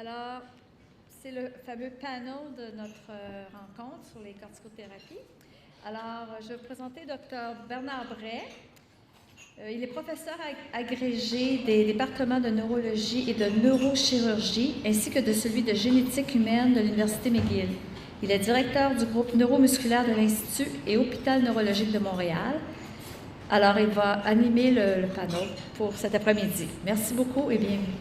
Alors, c'est le fameux panel de notre rencontre sur les corticothérapies. Alors, je vais vous présenter Dr Bernard Bray. Il est professeur agrégé des départements de neurologie et de neurochirurgie, ainsi que de celui de génétique humaine de l'Université McGill. Il est directeur du groupe neuromusculaire de l'Institut et Hôpital neurologique de Montréal. Alors, il va animer le panel pour cet après-midi. Merci beaucoup et bienvenue.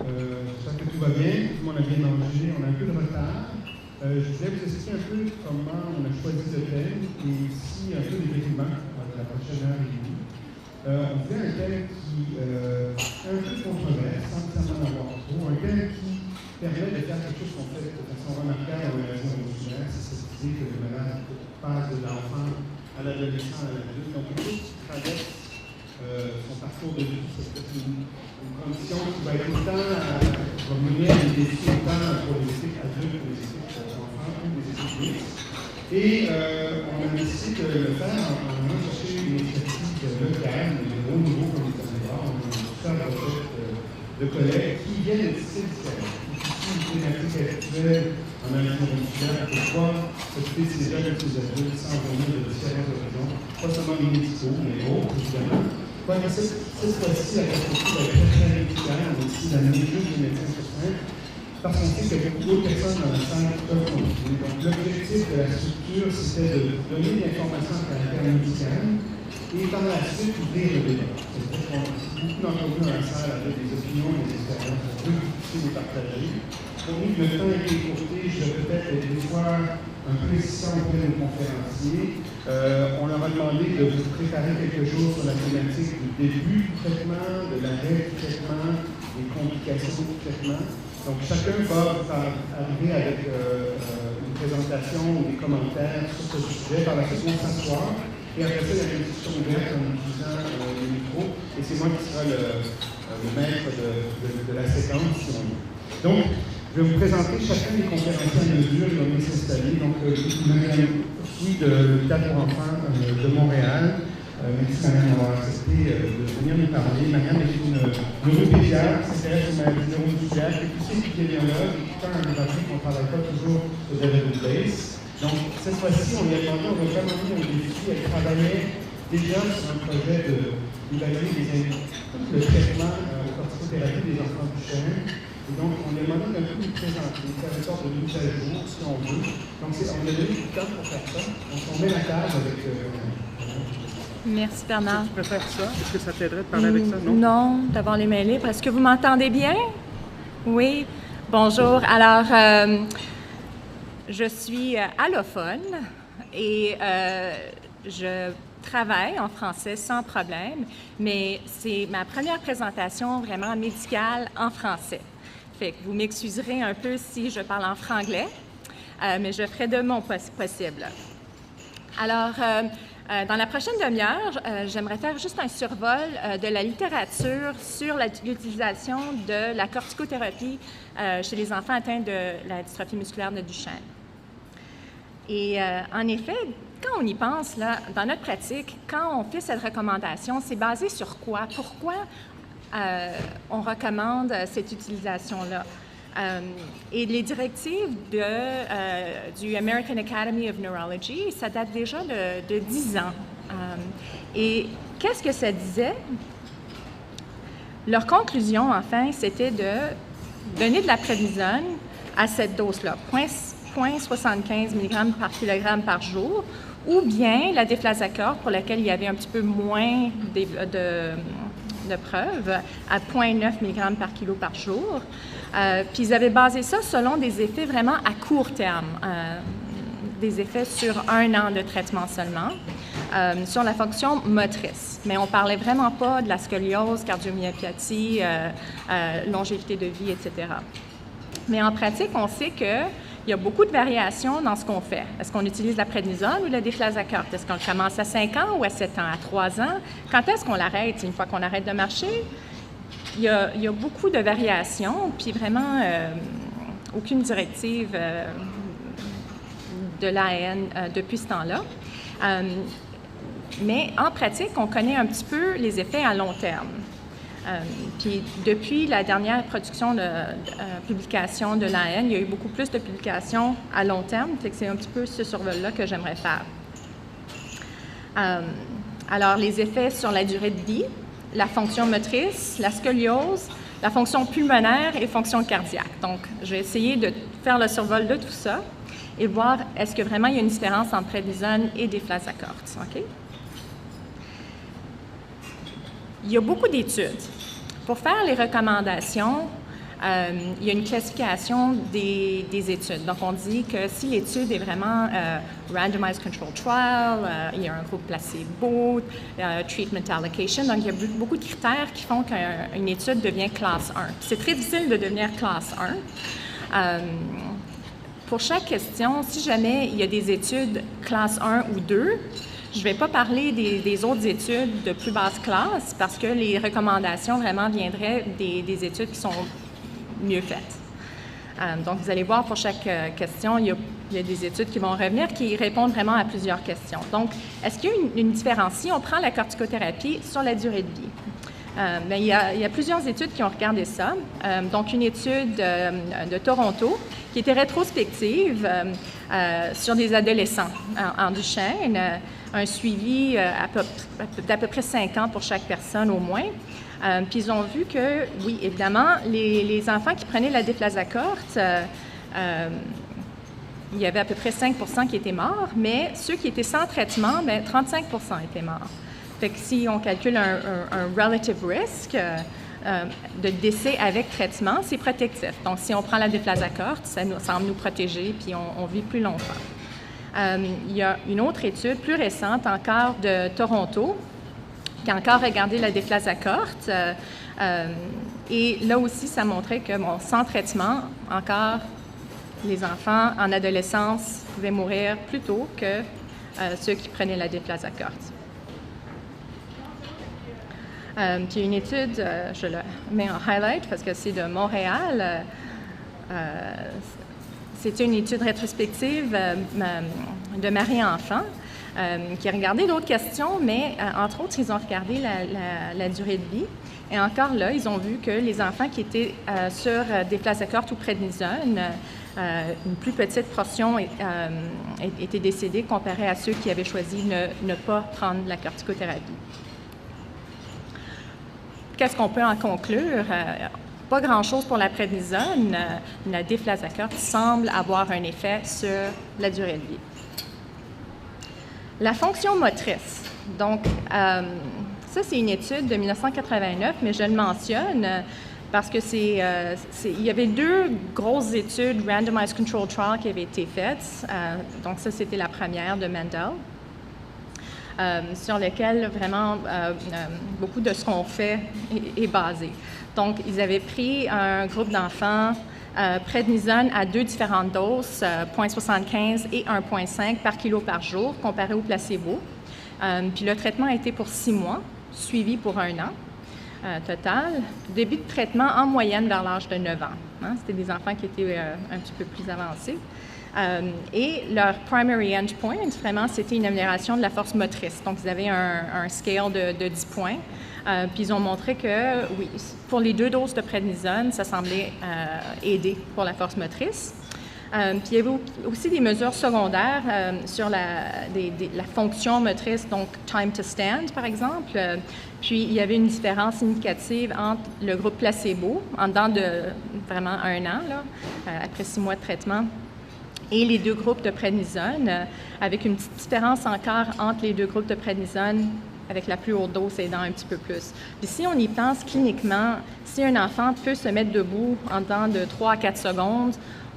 J'espère que tout va bien, tout le monde a bien mangé, on a un peu de retard. Je voulais vous expliquer un peu comment on a choisi le thème et aussi un peu les éléments de la prochaine heure et demie. On voulait un thème qui est un peu controverse, sans nécessairement en avoir trop, un thème qui permet de faire quelque chose qu'on fait de façon remarquable en maladie neuromodulaire, c'est cette idée que le malade passe de l'enfant à l'adolescent à l'adulte, donc quelque chose qui traverse son parcours de vie. C'est une condition qui va être autant, va mener à des défis autant pour les équipes adultes que les équipes enfants ou les équipes mixtes. Et on a décidé de le faire en allant chercher une expertise locale, de haut niveau comme les Canadiens. On a un super projet de collègues qui viennent de styles différents. Ici, une thématique actuelle en maladie neuromodulaire, pourquoi s'occuper de ces jeunes et de ces adultes sans venir de différents horizons, pas seulement les médicaux, mais autres, évidemment. Cette fois-ci, la perspective est très médicale, on a décidé d'amener juste des médecins sur scène, parce qu'on sait qu'il y a beaucoup d'autres personnes dans la salle qui peuvent contribuer. Donc, l'objectif de la structure, c'était de donner de l'information à caractère médical et par la suite ouvrir le débat. C'est-à-dire qu'on beaucoup d'entre vous dans la salle avaient des opinions et des expériences, on peut discuter les partager. Pour nous, le temps a été écourté, je vais peut-être des fois un peu insistant auprès de nos conférenciers. On leur a demandé de vous préparer quelque chose sur la thématique du début du traitement, de l'arrêt du traitement, des complications du traitement. Donc, chacun va arriver avec une présentation ou des commentaires sur ce sujet. Par la suite, on va s'asseoir. Et après ça, il y a une discussion ouverte en utilisant le micro. Et c'est moi qui sera le maître de la séquence, si on veut. Donc, je vais vous présenter chacun des conférenciers en mesure qui vont s'installer. Donc, Marianne de l'Hôpital pour enfants de Montréal. Merci Marianne d'avoir accepté de venir nous parler. Marianne est une neuropédiatre, qui s'intéresse aux maladies neuromusculaires, qui est aussi épidémiologue et qui tend à nous rappeler qu'on ne travaille pas toujours au level base. Donc, cette fois-ci, on lui a demandé, on a vraiment mis un défi. Elle travaillait déjà sur un projet d'évaluer le traitement aux corticothérapie des enfants Duchenne. Et donc, on lui a demandé d'un peu nous présenter, faire une sorte de mise à jour, si on veut. Donc, on a donné du temps pour faire ça. Donc, on met la table avec... Merci, Bernard. Tu préfères ça? Est-ce que ça t'aiderait de parler avec ça? Non? Non, d'avoir les mains libres. Est-ce que vous m'entendez bien? Oui. Bonjour. Alors, je suis allophone et je travaille en français sans problème, mais c'est ma première présentation vraiment médicale en français. Fait que vous m'excuserez un peu si je parle en franglais, mais je ferai de mon possible. Alors, dans la prochaine demi-heure, j'aimerais faire juste un survol de la littérature sur l'utilisation de la corticothérapie chez les enfants atteints de la dystrophie musculaire de Duchenne. Et en effet, quand on y pense, là, dans notre pratique, quand on fait cette recommandation, c'est basé sur quoi? Pourquoi on recommande cette utilisation-là? Et les directives du American Academy of Neurology, ça date déjà de 10 ans. Et qu'est-ce que ça disait? Leur conclusion, c'était de donner de la prednisone à cette dose-là, 0,75 mg par kilogramme par jour, ou bien la déflazacort, pour laquelle il y avait un petit peu moins de preuves, à 0,9 mg par kilo par jour. Puis ils avaient basé ça selon des effets vraiment à court terme, des effets sur 1 an de traitement seulement, sur la fonction motrice. Mais on ne parlait vraiment pas de la scoliose, cardiomyopathie, longévité de vie, etc. Mais en pratique, on sait qu'il y a beaucoup de variations dans ce qu'on fait. Est-ce qu'on utilise la prednisone ou la déflazacort? Est-ce qu'on commence à 5 ans ou à 7 ans, à 3 ans? Quand est-ce qu'on l'arrête? Une fois qu'on arrête de marcher? Il y a beaucoup de variations, puis vraiment aucune directive de l'AN depuis ce temps-là. Mais en pratique, on connaît un petit peu les effets à long terme. Puis depuis la dernière publication de l'AN, il y a eu beaucoup plus de publications à long terme, fait que c'est un petit peu ce survol-là que j'aimerais faire. Alors, les effets sur la durée de vie, la fonction motrice, la scoliose, la fonction pulmonaire et fonction cardiaque. Donc, je vais essayer de faire le survol de tout ça et voir est-ce que vraiment il y a une différence entre prednisone et déflazacort. OK? Il y a beaucoup d'études. Pour faire les recommandations, il y a une classification des études. Donc, on dit que si l'étude est vraiment randomized control trial, il y a un groupe placebo, treatment allocation. Donc, il y a beaucoup de critères qui font qu'une étude devient classe 1. C'est très difficile de devenir classe 1. Pour chaque question, si jamais il y a des études classe 1 ou 2, je ne vais pas parler des autres études de plus basse classe parce que les recommandations vraiment viendraient des études qui sont mieux faites. Donc, vous allez voir pour chaque question, il y a des études qui vont revenir qui répondent vraiment à plusieurs questions. Donc, est-ce qu'il y a une différence? Si on prend la corticothérapie sur la durée de vie, bien, il y a plusieurs études qui ont regardé ça. Donc, une étude de Toronto qui était rétrospective sur des adolescents en Duchenne, un suivi d'à peu près 5 ans pour chaque personne au moins. Puis ils ont vu que, oui, évidemment, les enfants qui prenaient la déflazacort, il y avait à peu près 5 % qui étaient morts, mais ceux qui étaient sans traitement, bien, 35 % étaient morts. Fait que si on calcule un relative risk de décès avec traitement, c'est protectif. Donc, si on prend la déflazacort, ça semble nous protéger, puis on vit plus longtemps. Il y a une autre étude plus récente encore de Toronto qui a encore regardé la déflazacort. Et là aussi, ça montrait que, bon, sans traitement, encore, les enfants en adolescence pouvaient mourir plus tôt que ceux qui prenaient la déflazacort. Puis une étude, je la mets en highlight parce que c'est de Montréal. C'était une étude rétrospective de Marie-Enfant qui a regardé d'autres questions, mais entre autres, ils ont regardé la durée de vie. Et encore là, ils ont vu que les enfants qui étaient sur déflazacort ou prednisone, une plus petite portion était décédée comparée à ceux qui avaient choisi de ne pas prendre la corticothérapie. Qu'est-ce qu'on peut en conclure? Pas grand-chose pour la prednisone. La déflazacort semble avoir un effet sur la durée de vie. La fonction motrice. Donc, ça, c'est une étude de 1989, mais je le mentionne parce que il y avait 2 grosses études randomized control trial qui avaient été faites. Donc, ça, c'était la première de Mendel. Sur lequel vraiment beaucoup de ce qu'on fait est basé. Donc, ils avaient pris un groupe d'enfants prednisone à 2 différentes doses, 0,75 et 1,5 par kilo par jour, comparé au placebo. Puis le traitement a été pour 6 mois, suivi pour 1 an total. Début de traitement en moyenne vers l'âge de 9 ans. Hein? C'était des enfants qui étaient un petit peu plus avancés. Et leur primary endpoint, vraiment, c'était une amélioration de la force motrice. Donc, ils avaient un scale de 10 points. Puis, ils ont montré que, oui, pour les 2 doses de prednisone, ça semblait aider pour la force motrice. Puis, il y avait aussi des mesures secondaires sur la fonction motrice, donc time to stand, par exemple. Puis, il y avait une différence significative entre le groupe placebo, en dedans de vraiment 1 an, là, après 6 mois de traitement, et les 2 groupes de prednisone, avec une petite différence encore entre les 2 groupes de prednisone, avec la plus haute dose aidant un petit peu plus. Puis si on y pense cliniquement, si un enfant peut se mettre debout en temps de 3 à 4 secondes,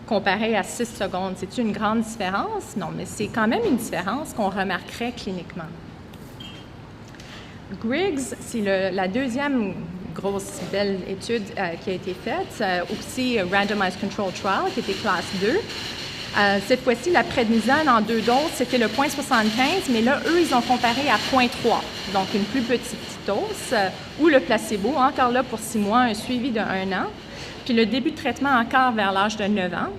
comparé à 6 secondes, c'est une grande différence? Non, mais c'est quand même une différence qu'on remarquerait cliniquement. Griggs, c'est la deuxième grosse belle étude qui a été faite, aussi Randomized Control Trial, qui était classe 2. Cette fois-ci, la prednisone en 2 doses, c'était le 0,75, mais là, eux, ils ont comparé à 0,3, donc une plus petite dose, ou le placebo, encore là pour 6 mois, un suivi de 1 an. Puis le début de traitement encore vers l'âge de 9 ans.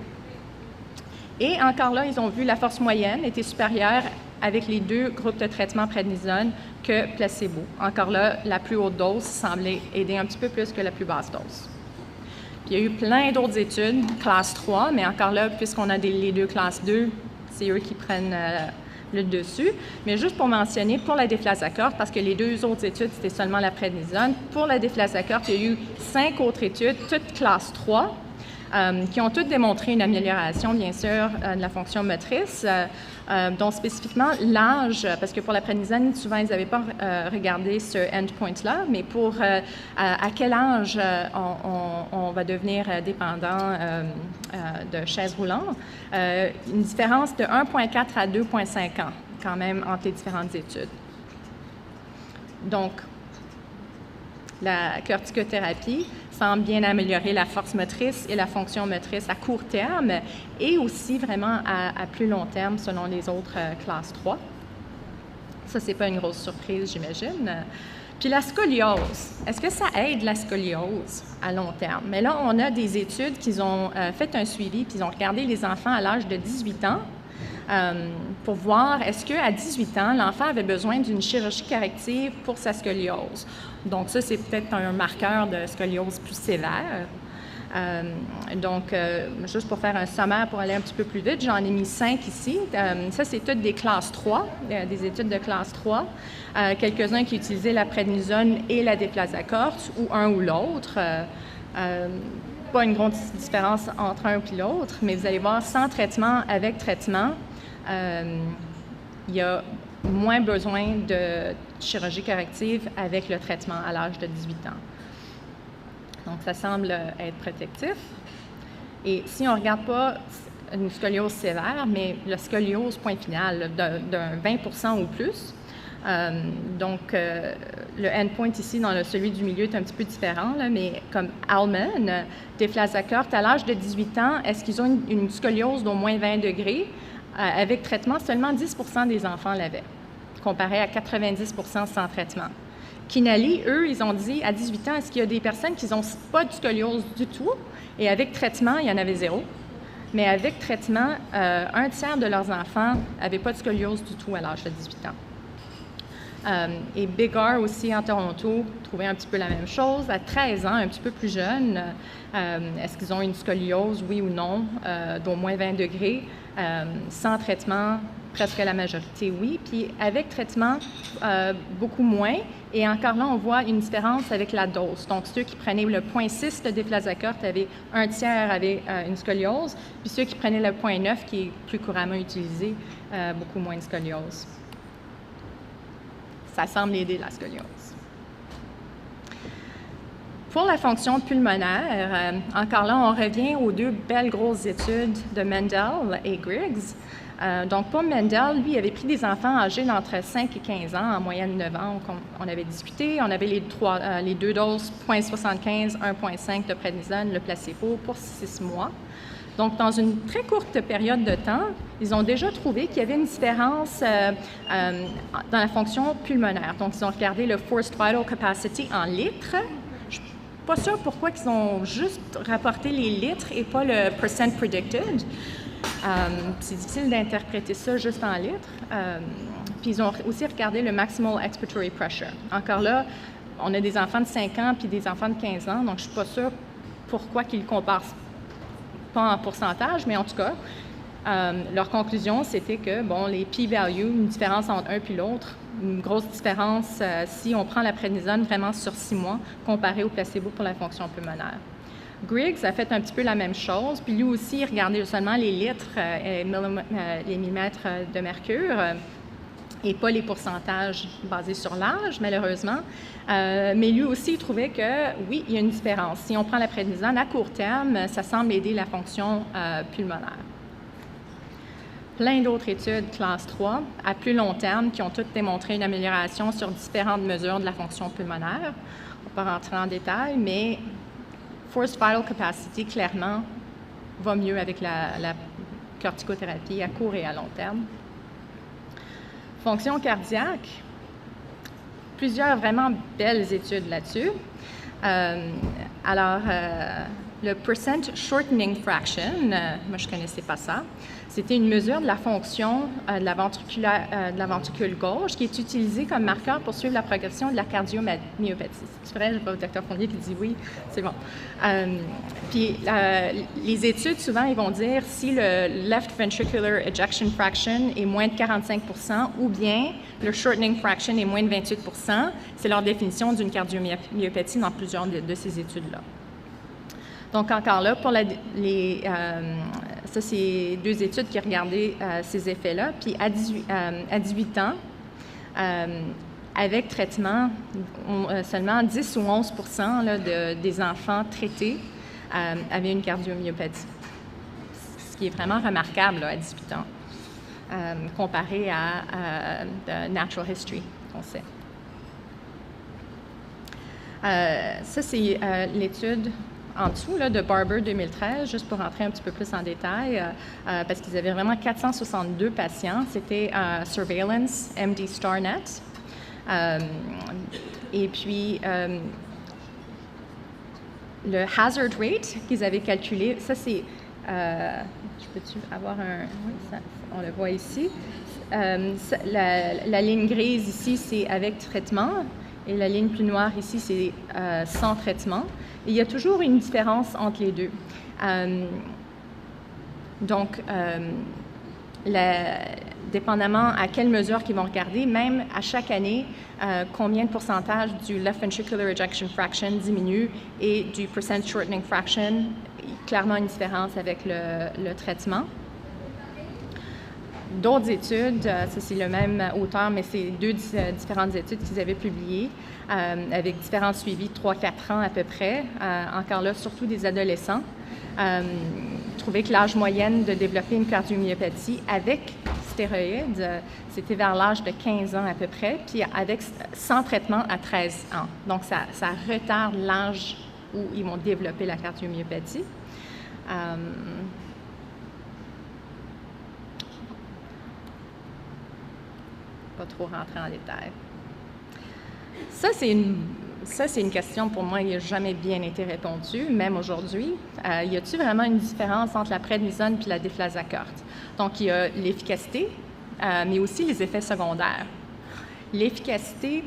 Et encore là, ils ont vu la force moyenne était supérieure avec les 2 groupes de traitement prednisone que placebo. Encore là, la plus haute dose semblait aider un petit peu plus que la plus basse dose. Puis il y a eu plein d'autres études, classe 3, mais encore là, puisqu'on a les 2 classes 2, c'est eux qui prennent le dessus. Mais juste pour mentionner, pour la déflazacort, parce que les 2 autres études, c'était seulement la prednisone, pour la déflazacort, il y a eu 5 autres études, toutes classe 3, qui ont toutes démontré une amélioration, bien sûr, de la fonction motrice, dont spécifiquement l'âge, parce que pour la prednisone, souvent, ils n'avaient pas regardé ce endpoint-là, mais pour à quel âge on va devenir dépendant de chaise roulante, une différence de 1,4 à 2,5 ans, quand même, entre les différentes études. Donc, la corticothérapie semble bien améliorer la force motrice et la fonction motrice à court terme et aussi vraiment à plus long terme selon les autres classes 3. Ça, c'est pas une grosse surprise, j'imagine. Puis la scoliose, est-ce que ça aide la scoliose à long terme? Mais là, on a des études qui ont fait un suivi, puis ils ont regardé les enfants à l'âge de 18 ans pour voir est-ce qu'à 18 ans, l'enfant avait besoin d'une chirurgie corrective pour sa scoliose. Donc ça, c'est peut-être un marqueur de scoliose plus sévère. Juste pour faire un sommaire, pour aller un petit peu plus vite, j'en ai mis 5 ici. Ça, c'est toutes des classes 3, des études de classe 3. Quelques-uns qui utilisaient la prednisone et la déflazacort, ou un ou l'autre. Pas une grande différence entre un et l'autre, mais vous allez voir, sans traitement, avec traitement, il y a moins besoin de chirurgie corrective avec le traitement à l'âge de 18 ans. Donc, ça semble être protectif. Et si on ne regarde pas une scoliose sévère, mais la scoliose, point final, d'un 20 ou plus, le endpoint ici, dans celui du milieu, est un petit peu différent, là, mais comme Allman, déflazacort, à l'âge de 18 ans, est-ce qu'ils ont une scoliose d'au moins 20 degrés? Avec traitement, seulement 10 des enfants l'avaient, comparé à 90 sans traitement. Kinali, eux, ils ont dit, à 18 ans, est-ce qu'il y a des personnes qui n'ont pas de scoliose du tout? Et avec traitement, il y en avait 0. Mais avec traitement, 1/3 de leurs enfants n'avaient pas de scoliose du tout à l'âge de 18 ans. Et Biggar aussi, en Toronto, trouvait un petit peu la même chose. À 13 ans, un petit peu plus jeunes, est-ce qu'ils ont une scoliose, oui ou non, d'au moins 20 degrés? Sans traitement, presque la majorité, oui. Puis avec traitement, beaucoup moins. Et encore là, on voit une différence avec la dose. Donc, ceux qui prenaient le 0,6 de déflazacort avaient 1/3 avaient une scoliose. Puis ceux qui prenaient le 0,9, qui est plus couramment utilisé, beaucoup moins de scoliose. Ça semble aider la scoliose. Pour la fonction pulmonaire, encore là, on revient aux 2 belles grosses études de Mendel et Griggs. Donc, pour Mendel, lui, il avait pris des enfants âgés d'entre 5 et 15 ans, en moyenne 9 ans, on avait discuté. On avait les 2 doses, 0,75, 1,5 de prednisone, le placebo, pour 6 mois. Donc, dans une très courte période de temps, ils ont déjà trouvé qu'il y avait une différence dans la fonction pulmonaire. Donc, ils ont regardé le Forced Vital Capacity en litres. Je ne suis pas sûre pourquoi ils ont juste rapporté les litres et pas le percent predicted. C'est difficile d'interpréter ça juste en litres. Puis, ils ont aussi regardé le Maximal Expiratory Pressure. Encore là, on a des enfants de 5 ans puis des enfants de 15 ans, donc je ne suis pas sûre pourquoi qu'ils comparent pas en pourcentage, mais en tout cas, leur conclusion, c'était que, bon, les p-values, une différence entre un puis l'autre, une grosse différence si on prend la prednisone vraiment sur 6 mois comparé au placebo pour la fonction pulmonaire. Griggs a fait un petit peu la même chose, puis lui aussi, il regardait seulement les litres et les millimètres de mercure et pas les pourcentages basés sur l'âge, malheureusement. Mais lui aussi, il trouvait que, oui, il y a une différence. Si on prend la prednisone à court terme, ça semble aider la fonction pulmonaire. Plein d'autres études classe 3 à plus long terme qui ont toutes démontré une amélioration sur différentes mesures de la fonction pulmonaire. On ne va pas rentrer en détail, mais Forced Vital Capacity, clairement, va mieux avec la corticothérapie à court et à long terme. Fonction cardiaque, plusieurs vraiment belles études là-dessus. le percent shortening fraction, moi je ne connaissais pas ça, c'était une mesure de la fonction de la ventricule gauche qui est utilisée comme marqueur pour suivre la progression de la cardiomyopathie. C'est vrai, je vois le docteur Fournier qui dit oui, c'est bon. Puis les études, souvent, ils vont dire si le left ventricular ejection fraction est moins de 45 % ou bien le shortening fraction est moins de 28 %, c'est leur définition d'une cardiomyopathie dans plusieurs de ces études-là. Donc, encore là, pour ça, c'est 2 études qui regardaient ces effets-là. Puis, à 18 ans, avec traitement, seulement 10 ou 11 % là, des enfants traités avaient une cardiomyopathie. Ce qui est vraiment remarquable là, à 18 ans, comparé à natural history, qu'on sait. Ça, c'est l'étude en dessous là, de Barber 2013, juste pour rentrer un petit peu plus en détail, parce qu'ils avaient vraiment 462 patients. C'était Surveillance MD StarNet. Et puis, le hazard rate qu'ils avaient calculé, ça c'est, je peux-tu avoir un, oui, ça, on le voit ici. La ligne grise ici, c'est avec traitement, et la ligne plus noire ici, c'est sans traitement. Et il y a toujours une différence entre les deux. Donc, dépendamment à quelle mesure qu'ils vont regarder, même à chaque année, combien de pourcentage du left ventricular ejection fraction diminue et du percent shortening fraction, clairement une différence avec le traitement. D'autres études, ça c'est le même auteur, mais c'est 2 différentes études qu'ils avaient publiées avec différents suivis de 3-4 ans à peu près, encore là, surtout des adolescents. Trouvaient que l'âge moyenne de développer une cardiomyopathie avec stéroïdes, c'était vers l'âge de 15 ans à peu près, puis sans traitement à 13 ans. Donc, ça retarde l'âge où ils vont développer la cardiomyopathie. Pas trop rentrer en détail. Ça, c'est une question pour moi qui n'a jamais bien été répondue, même aujourd'hui. Y a-t-il vraiment une différence entre la prednisone et la déflazacort? Donc, il y a l'efficacité, mais aussi les effets secondaires. L'efficacité,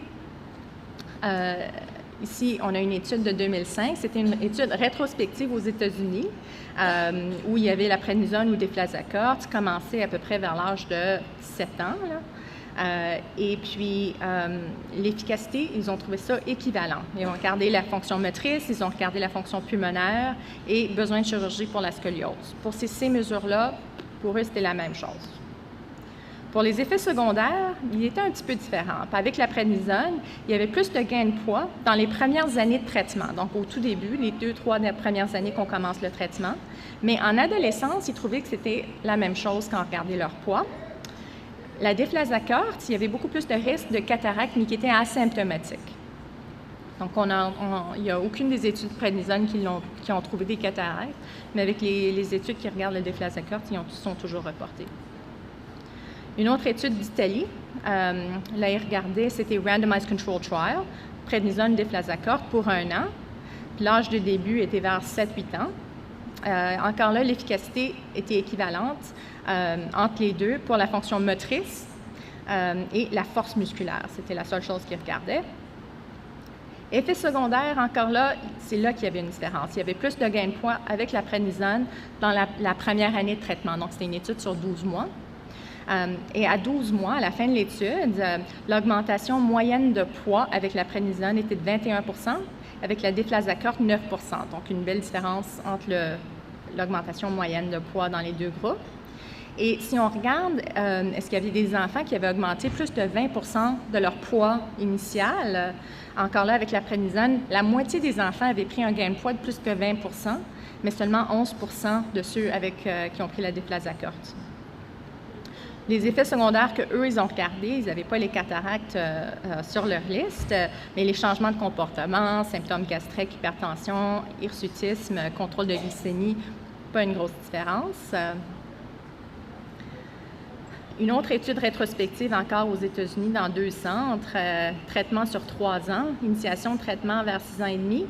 ici, on a une étude de 2005. C'était une étude rétrospective aux États-Unis où il y avait la prednisone ou déflazacort, commencé à peu près vers l'âge de 7 ans, là. Et puis, l'efficacité, ils ont trouvé ça équivalent. Ils ont regardé la fonction motrice, ils ont regardé la fonction pulmonaire et besoin de chirurgie pour la scoliose. Pour ces mesures-là, pour eux, c'était la même chose. Pour les effets secondaires, il était un petit peu différent. Avec la prednisone, il y avait plus de gain de poids dans les premières années de traitement, donc au tout début, les 2-3 premières années qu'on commence le traitement. Mais en adolescence, ils trouvaient que c'était la même chose quand on regardait leur poids. La déflazacort, il y avait beaucoup plus de risques de cataracte, mais qui étaient asymptomatiques. Donc, il n'y a aucune des études prednisone qui ont trouvé des cataractes, mais avec les études qui regardent le déflazacort, ils sont toujours reportées. Une autre étude d'Italie, là, ils regardaient, c'était Randomized Control Trial, prednisone, déflazacort pour 1 an. Puis l'âge de début était vers 7-8 ans. Encore là, l'efficacité était équivalente entre les deux pour la fonction motrice et la force musculaire. C'était la seule chose qu'ils regardaient. Effet secondaire, encore là, c'est là qu'il y avait une différence. Il y avait plus de gain de poids avec la prednisone dans la première année de traitement. Donc, c'était une étude sur 12 mois. Et à 12 mois, à la fin de l'étude, l'augmentation moyenne de poids avec la prednisone était de 21 %, avec la déflazacort 9 %. Donc, une belle différence entre l'augmentation moyenne de poids dans les deux groupes. Et si on regarde, est-ce qu'il y avait des enfants qui avaient augmenté plus de 20 % de leur poids initial? Encore là, avec la prednisone, la moitié des enfants avaient pris un gain de poids de plus que 20 %, mais seulement 11 % de ceux qui ont pris la déflazacort. Les effets secondaires qu'eux, ils ont regardés, ils n'avaient pas les cataractes sur leur liste, mais les changements de comportement, symptômes gastriques, hypertension, hirsutisme, contrôle de glycémie, pas une grosse différence. Une autre étude rétrospective encore aux États-Unis dans 2 centres, traitement sur 3 ans, initiation de traitement vers 6 ans et demi.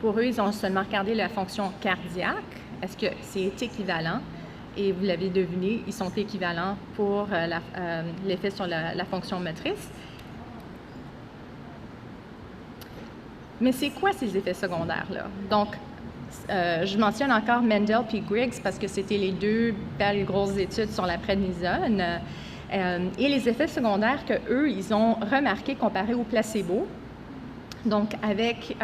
Pour eux, ils ont seulement regardé la fonction cardiaque. Est-ce que c'est équivalent? Et vous l'avez deviné, ils sont équivalents pour l'effet sur la fonction motrice. Mais c'est quoi ces effets secondaires-là? Donc, je mentionne encore Mendel puis Griggs parce que c'était les deux belles grosses études sur la prednisone. Et les effets secondaires qu'eux, ils ont remarqués comparés au placebo. Donc, avec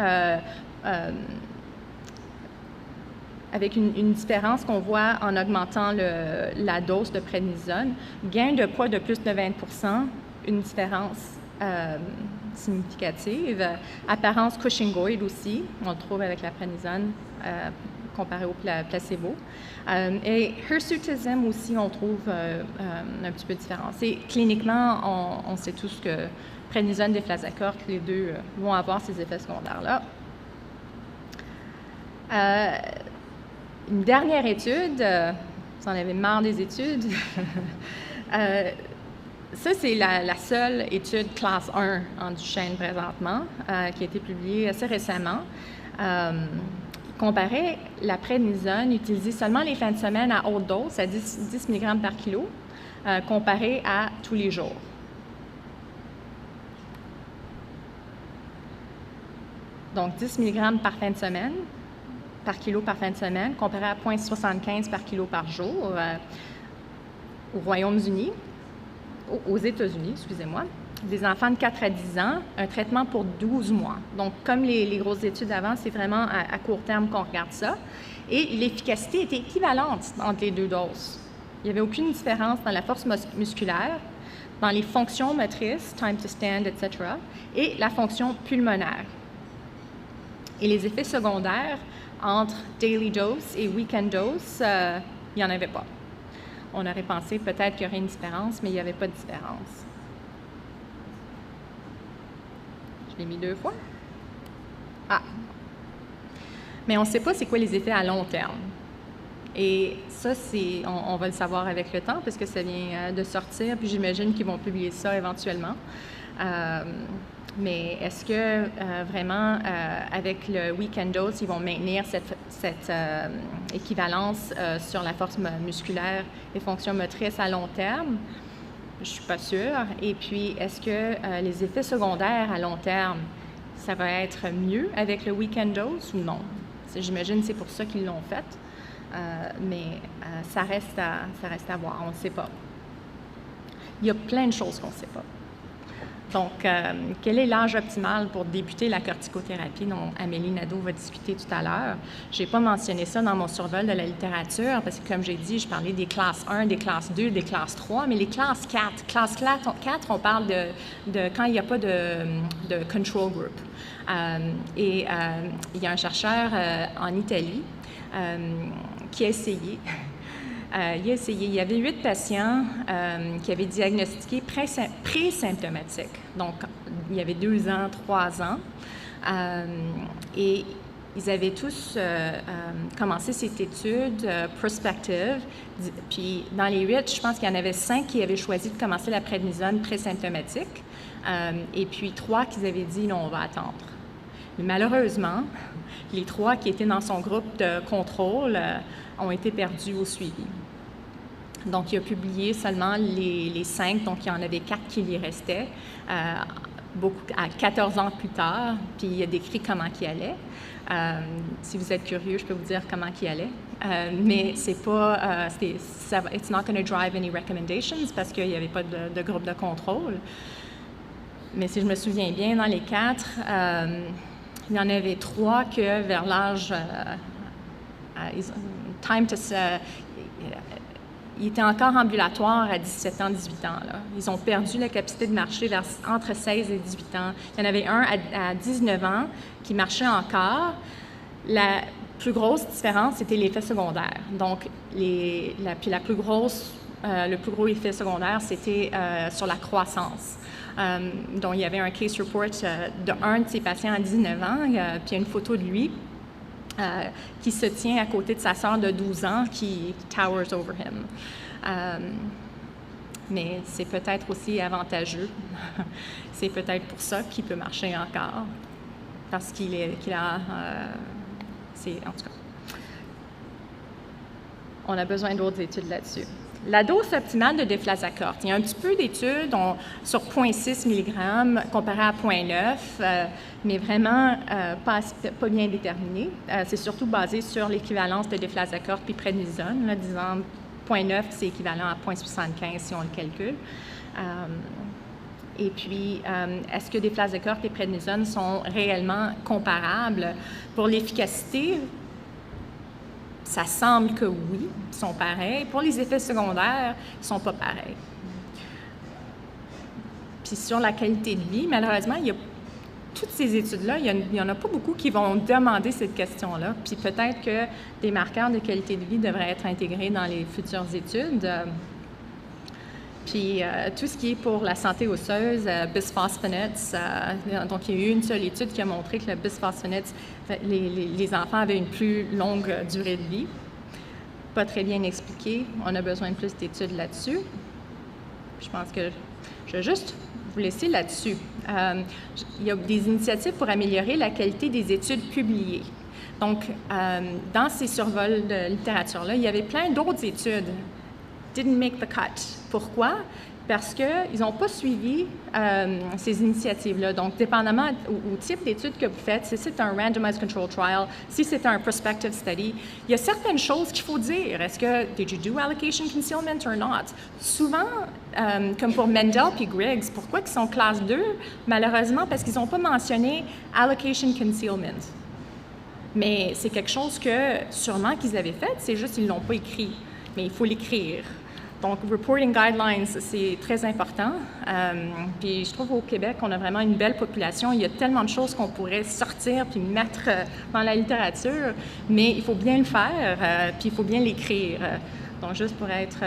une différence qu'on voit en augmentant la dose de prednisone, gain de poids de plus de 20 %, une différence significative. Apparence Cushingoid aussi, on le trouve avec la prednisone comparé au placebo. Et hirsutism aussi, on trouve un petit peu de différence. Et cliniquement, on sait tous que prednisone, déflazacort, les deux vont avoir ces effets secondaires-là. Une dernière étude, vous en avez marre des études, ça c'est la seule étude classe 1 en Duchenne présentement, qui a été publiée assez récemment. Comparait la prednisone utilisée seulement les fins de semaine à haute dose, à 10 mg par kilo, comparé à tous les jours. Donc 10 mg par fin de semaine, par kilo par fin de semaine, comparé à 0,75 par kilo par jour au Royaume-Uni, aux États-Unis, excusez-moi. Des enfants de 4 à 10 ans, un traitement pour 12 mois. Donc, comme les grosses études avant, c'est vraiment à court terme qu'on regarde ça. Et l'efficacité était équivalente entre les deux doses. Il n'y avait aucune différence dans la force musculaire, dans les fonctions motrices, time to stand, etc., et la fonction pulmonaire. Et les effets secondaires entre daily dose et weekend dose, il n'y en avait pas. On aurait pensé peut-être qu'il y aurait une différence, mais il n'y avait pas de différence. Je l'ai mis 2 fois. Ah! Mais on ne sait pas c'est quoi les effets à long terme. Et ça, on va le savoir avec le temps parce que ça vient de sortir, puis j'imagine qu'ils vont publier ça éventuellement. Mais est-ce que vraiment, avec le weekend dose, ils vont maintenir cette équivalence sur la force musculaire et fonction motrice à long terme? Je ne suis pas sûre. Et puis, est-ce que les effets secondaires à long terme, ça va être mieux avec le weekend dose ou non? J'imagine que c'est pour ça qu'ils l'ont fait. Mais ça reste à voir, on ne sait pas. Il y a plein de choses qu'on ne sait pas. Donc, quel est l'âge optimal pour débuter la corticothérapie dont Amélie Nadeau va discuter tout à l'heure? Je n'ai pas mentionné ça dans mon survol de la littérature parce que, comme j'ai dit, je parlais des classes 1, des classes 2, des classes 3, mais les classes 4. Classe 4, on parle de quand il n'y a pas de control group. Il y a un chercheur en Italie qui a essayé. Il y avait 8 patients qui avaient diagnostiqué pré-symptomatiques. Donc, il y avait 2 ans, 3 ans. Et ils avaient tous commencé cette étude prospective. Puis, dans les 8, je pense qu'il y en avait 5 qui avaient choisi de commencer la prednisone pré-symptomatique. Et puis, 3 qui avaient dit « non, on va attendre ». Mais malheureusement, les 3 qui étaient dans son groupe de contrôle ont été perdus au suivi. Donc, il a publié seulement les 5, donc il y en avait 4 qui lui restaient, à 14 ans plus tard, puis il a décrit comment il allait. Si vous êtes curieux, je peux vous dire comment il allait. Mais c'est pas, it's not going to drive any recommendations parce qu'il n'y avait pas de groupe de contrôle. Mais si je me souviens bien, dans les 4, il y en avait 3 que vers l'âge ils étaient encore ambulatoires à 17 ans, 18 ans. Là. Ils ont perdu la capacité de marcher entre 16 et 18 ans. Il y en avait un à 19 ans qui marchait encore. La plus grosse différence, c'était l'effet secondaire. Donc, le plus gros effet secondaire, c'était sur la croissance. Donc, il y avait un case report d'un de ses patients à 19 ans, puis il y a une photo de lui qui se tient à côté de sa sœur de 12 ans qui towers over him. Mais c'est peut-être aussi avantageux. C'est peut-être pour ça qu'il peut marcher encore. parce en tout cas, on a besoin d'autres études là-dessus. La dose optimale de déflazacort, il y a un petit peu d'études sur 0,6 mg comparé à 0,9, mais vraiment pas bien déterminé. C'est surtout basé sur l'équivalence de déflazacort puis prednisone. Là, disons 0,9, c'est équivalent à 0,75 si on le calcule. Et puis, est-ce que déflazacort et prednisone sont réellement comparables? Pour l'efficacité, ça semble que oui, ils sont pareils. Pour les effets secondaires, ils ne sont pas pareils. Puis sur la qualité de vie, malheureusement, il y a toutes ces études-là, il n'y en a pas beaucoup qui vont demander cette question-là. Puis peut-être que des marqueurs de qualité de vie devraient être intégrés dans les futures études. Puis tout ce qui est pour la santé osseuse, bisphosphonates, donc il y a eu une seule étude qui a montré que le bisphosphonates, les enfants avaient une plus longue durée de vie. Pas très bien expliqué. On a besoin de plus d'études là-dessus. Je pense que je vais juste vous laisser là-dessus. Il y a des initiatives pour améliorer la qualité des études publiées. Donc, dans ces survols de littérature-là, il y avait plein d'autres études. Didn't make the cut. Pourquoi? Parce qu'ils n'ont pas suivi ces initiatives-là. Donc, dépendamment au type d'étude que vous faites, si c'est un randomized control trial, si c'est un prospective study, il y a certaines choses qu'il faut dire. Est-ce que did you do allocation concealment or not? Souvent, comme pour Mendel puis Griggs, pourquoi ils sont classe 2? Malheureusement, parce qu'ils n'ont pas mentionné allocation concealment. Mais c'est quelque chose que sûrement qu'ils avaient fait, c'est juste qu'ils ne l'ont pas écrit. Mais il faut l'écrire. Donc, reporting guidelines, c'est très important. Puis je trouve au Québec, on a vraiment une belle population. Il y a tellement de choses qu'on pourrait sortir puis mettre dans la littérature, mais il faut bien le faire, puis il faut bien l'écrire. Donc, juste pour être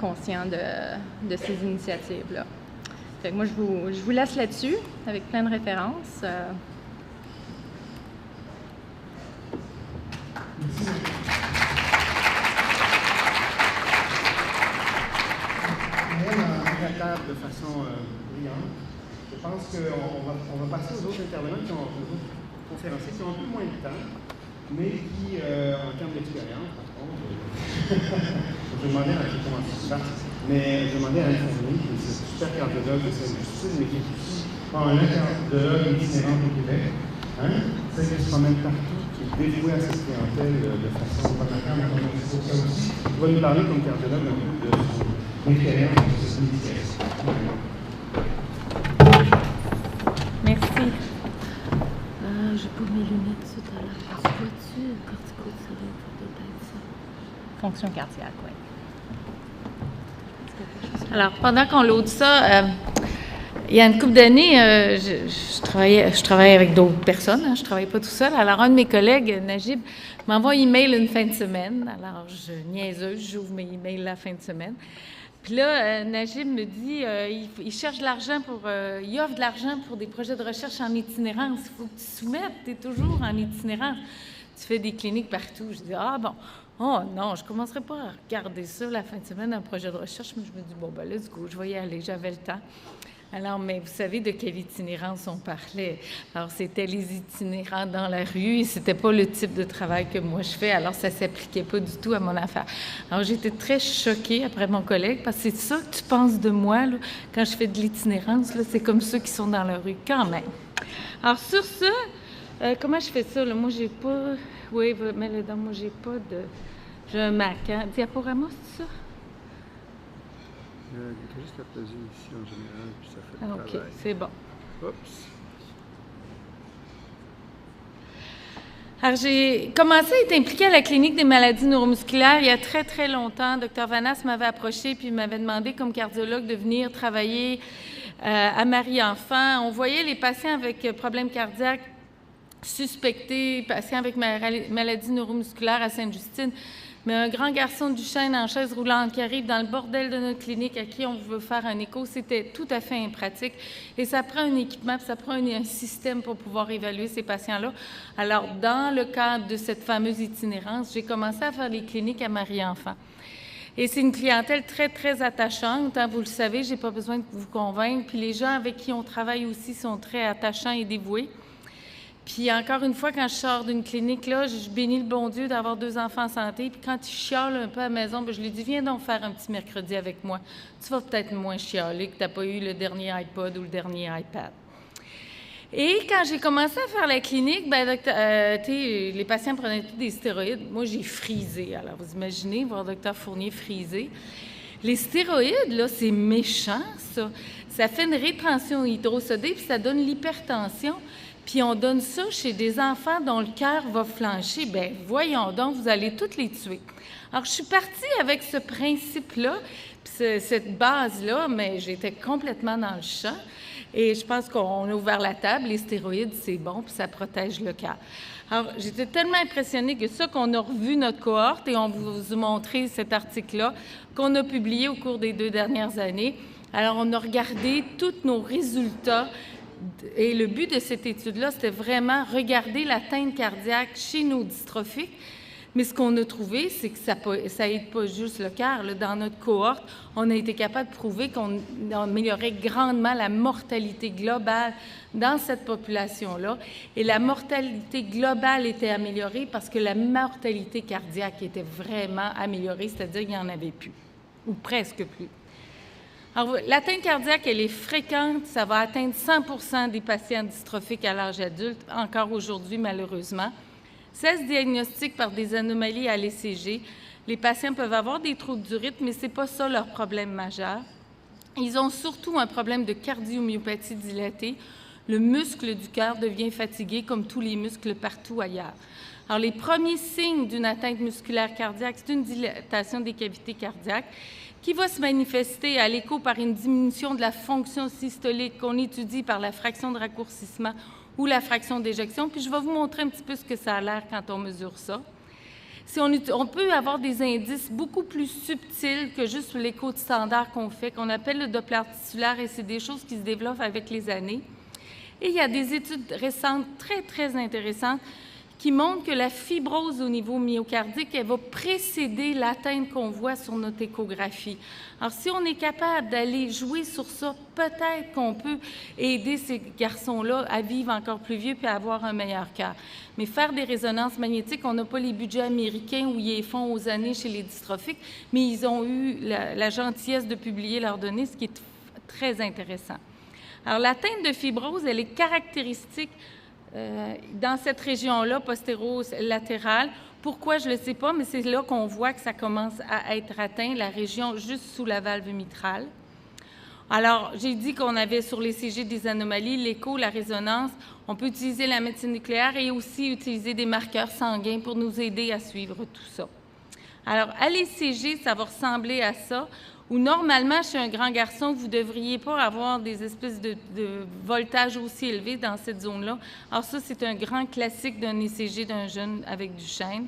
conscient de ces initiatives-là. Fait que moi, je vous laisse là-dessus, avec plein de références. De façon brillante. Je pense qu'on va passer aux autres intervenants, aux autres conférenciers qui ont un peu moins de temps, mais qui, en termes d'expérience, par contre, je demandais à qui commence ça, mais je demandais à l'infirmier, qui est ce super cardiologue de Sainte-Justine, mais qui est aussi un cardiologue itinérant au Québec, celle qui se promène partout, qui est dévoué à cette clientèle de façon remarquable. Donc, c'est pour ça aussi. Il va nous parler comme cardiologue un peu de son expérience de cette initiative. Merci. J'ai pas mes lunettes tout à l'heure. C'est quoi-tu? Corticothérapie, peut-être ça. Fonction cardiaque, oui. Alors, pendant qu'on load ça, il y a une couple d'années, je travaillais avec d'autres personnes. Je ne travaillais pas tout seul. Alors, un de mes collègues, Najib, m'envoie un email une fin de semaine. Alors, niaiseuse, j'ouvre mes emails la fin de semaine. Puis là, Najib me dit, il cherche de l'argent il offre de l'argent pour des projets de recherche en itinérance. Il faut que tu soumettes, tu es toujours en itinérance. Tu fais des cliniques partout. Je dis, ah bon, oh non, je ne commencerai pas à regarder ça la fin de semaine, un projet de recherche. Mais je me dis, bon, ben let's go, je vais y aller, j'avais le temps. Alors, mais vous savez de quelle itinérance on parlait? Alors, c'était les itinérants dans la rue et c'était pas le type de travail que moi je fais, alors ça s'appliquait pas du tout à mon affaire. Alors, j'étais très choquée après mon collègue parce que c'est ça que tu penses de moi, là, quand je fais de l'itinérance, là, c'est comme ceux qui sont dans la rue, quand même. Alors, sur ça, comment je fais ça, là? Moi, j'ai pas... Oui, mais là, moi, j'ai pas de... J'ai un Mac, hein? Diaporama, c'est ça? Il faut juste la peser ici en général, puis ça fait le travail. OK, c'est bon. Oups. Alors, j'ai commencé à être impliquée à la clinique des maladies neuromusculaires il y a très, très longtemps. Dr Vanas m'avait approché puis m'avait demandé comme cardiologue de venir travailler à Marie-Enfant. On voyait les patients avec problèmes cardiaques suspectés, patients avec maladies neuromusculaires à Sainte-Justine. Mais un grand garçon du Duchesne en chaise roulante qui arrive dans le bordel de notre clinique à qui on veut faire un écho, c'était tout à fait impratique. Et ça prend un équipement, ça prend un système pour pouvoir évaluer ces patients-là. Alors, dans le cadre de cette fameuse itinérance, j'ai commencé à faire les cliniques à Marie-Enfant. Et c'est une clientèle très, très attachante. Hein, vous le savez, je n'ai pas besoin de vous convaincre. Puis les gens avec qui on travaille aussi sont très attachants et dévoués. Puis encore une fois, quand je sors d'une clinique, là, je bénis le bon Dieu d'avoir 2 enfants en santé. Puis quand ils chialent un peu à la maison, bien, je lui dis, viens donc faire un petit mercredi avec moi. Tu vas peut-être moins chialer que tu n'as pas eu le dernier iPod ou le dernier iPad. Et quand j'ai commencé à faire la clinique, bien, les patients prenaient tous des stéroïdes. Moi, j'ai frisé. Alors, vous imaginez, voir Dr Fournier friser. Les stéroïdes, là, c'est méchant, ça. Ça fait une rétention hydrosodée, puis ça donne l'hypertension. Puis on donne ça chez des enfants dont le cœur va flancher. Bien, voyons donc, vous allez toutes les tuer. Alors, je suis partie avec ce principe-là, puis cette base-là, mais j'étais complètement dans le champ. Et je pense qu'on a ouvert la table. Les stéroïdes, c'est bon, puis ça protège le cœur. Alors, j'étais tellement impressionnée que ça, qu'on a revu notre cohorte, et on vous a montré cet article-là, qu'on a publié au cours des 2 dernières années. Alors, on a regardé tous nos résultats. Et le but de cette étude-là, c'était vraiment regarder l'atteinte cardiaque chez nos dystrophiques. Mais ce qu'on a trouvé, c'est que ça n'aide pas juste le cœur. Dans notre cohorte, on a été capable de prouver qu'on améliorait grandement la mortalité globale dans cette population-là. Et la mortalité globale était améliorée parce que la mortalité cardiaque était vraiment améliorée, c'est-à-dire qu'il n'y en avait plus, ou presque plus. Alors, l'atteinte cardiaque, elle est fréquente. Ça va atteindre 100% des patients dystrophiques à l'âge adulte, encore aujourd'hui, malheureusement. Ça se diagnostique par des anomalies à l'ECG. Les patients peuvent avoir des troubles du rythme, mais ce n'est pas ça leur problème majeur. Ils ont surtout un problème de cardiomyopathie dilatée. Le muscle du cœur devient fatigué, comme tous les muscles partout ailleurs. Alors, les premiers signes d'une atteinte musculaire cardiaque, c'est une dilatation des cavités cardiaques qui va se manifester à l'écho par une diminution de la fonction systolique qu'on étudie par la fraction de raccourcissement ou la fraction d'éjection. Puis je vais vous montrer un petit peu ce que ça a l'air quand on mesure ça. On peut avoir des indices beaucoup plus subtils que juste l'écho de standard qu'on fait, qu'on appelle le Doppler tissulaire, et c'est des choses qui se développent avec les années. Et il y a des études récentes très, très intéressantes qui montrent que la fibrose au niveau myocardique, elle va précéder l'atteinte qu'on voit sur notre échographie. Alors, si on est capable d'aller jouer sur ça, peut-être qu'on peut aider ces garçons-là à vivre encore plus vieux puis à avoir un meilleur cœur. Mais faire des résonances magnétiques, on n'a pas les budgets américains où ils les font aux années chez les dystrophiques, mais ils ont eu la gentillesse de publier leurs données, ce qui est très intéressant. Alors, l'atteinte de fibrose, elle est caractéristique dans cette région-là, postéro-latérale. Pourquoi, je ne le sais pas, mais c'est là qu'on voit que ça commence à être atteint, la région juste sous la valve mitrale. Alors, j'ai dit qu'on avait sur l'ECG des anomalies, l'écho, la résonance. On peut utiliser la médecine nucléaire et aussi utiliser des marqueurs sanguins pour nous aider à suivre tout ça. Alors, à l'ECG, ça va ressembler à ça, où normalement, chez un grand garçon, vous ne devriez pas avoir des espèces de voltage aussi élevés dans cette zone-là. Alors ça, c'est un grand classique d'un ECG d'un jeune avec Duchenne.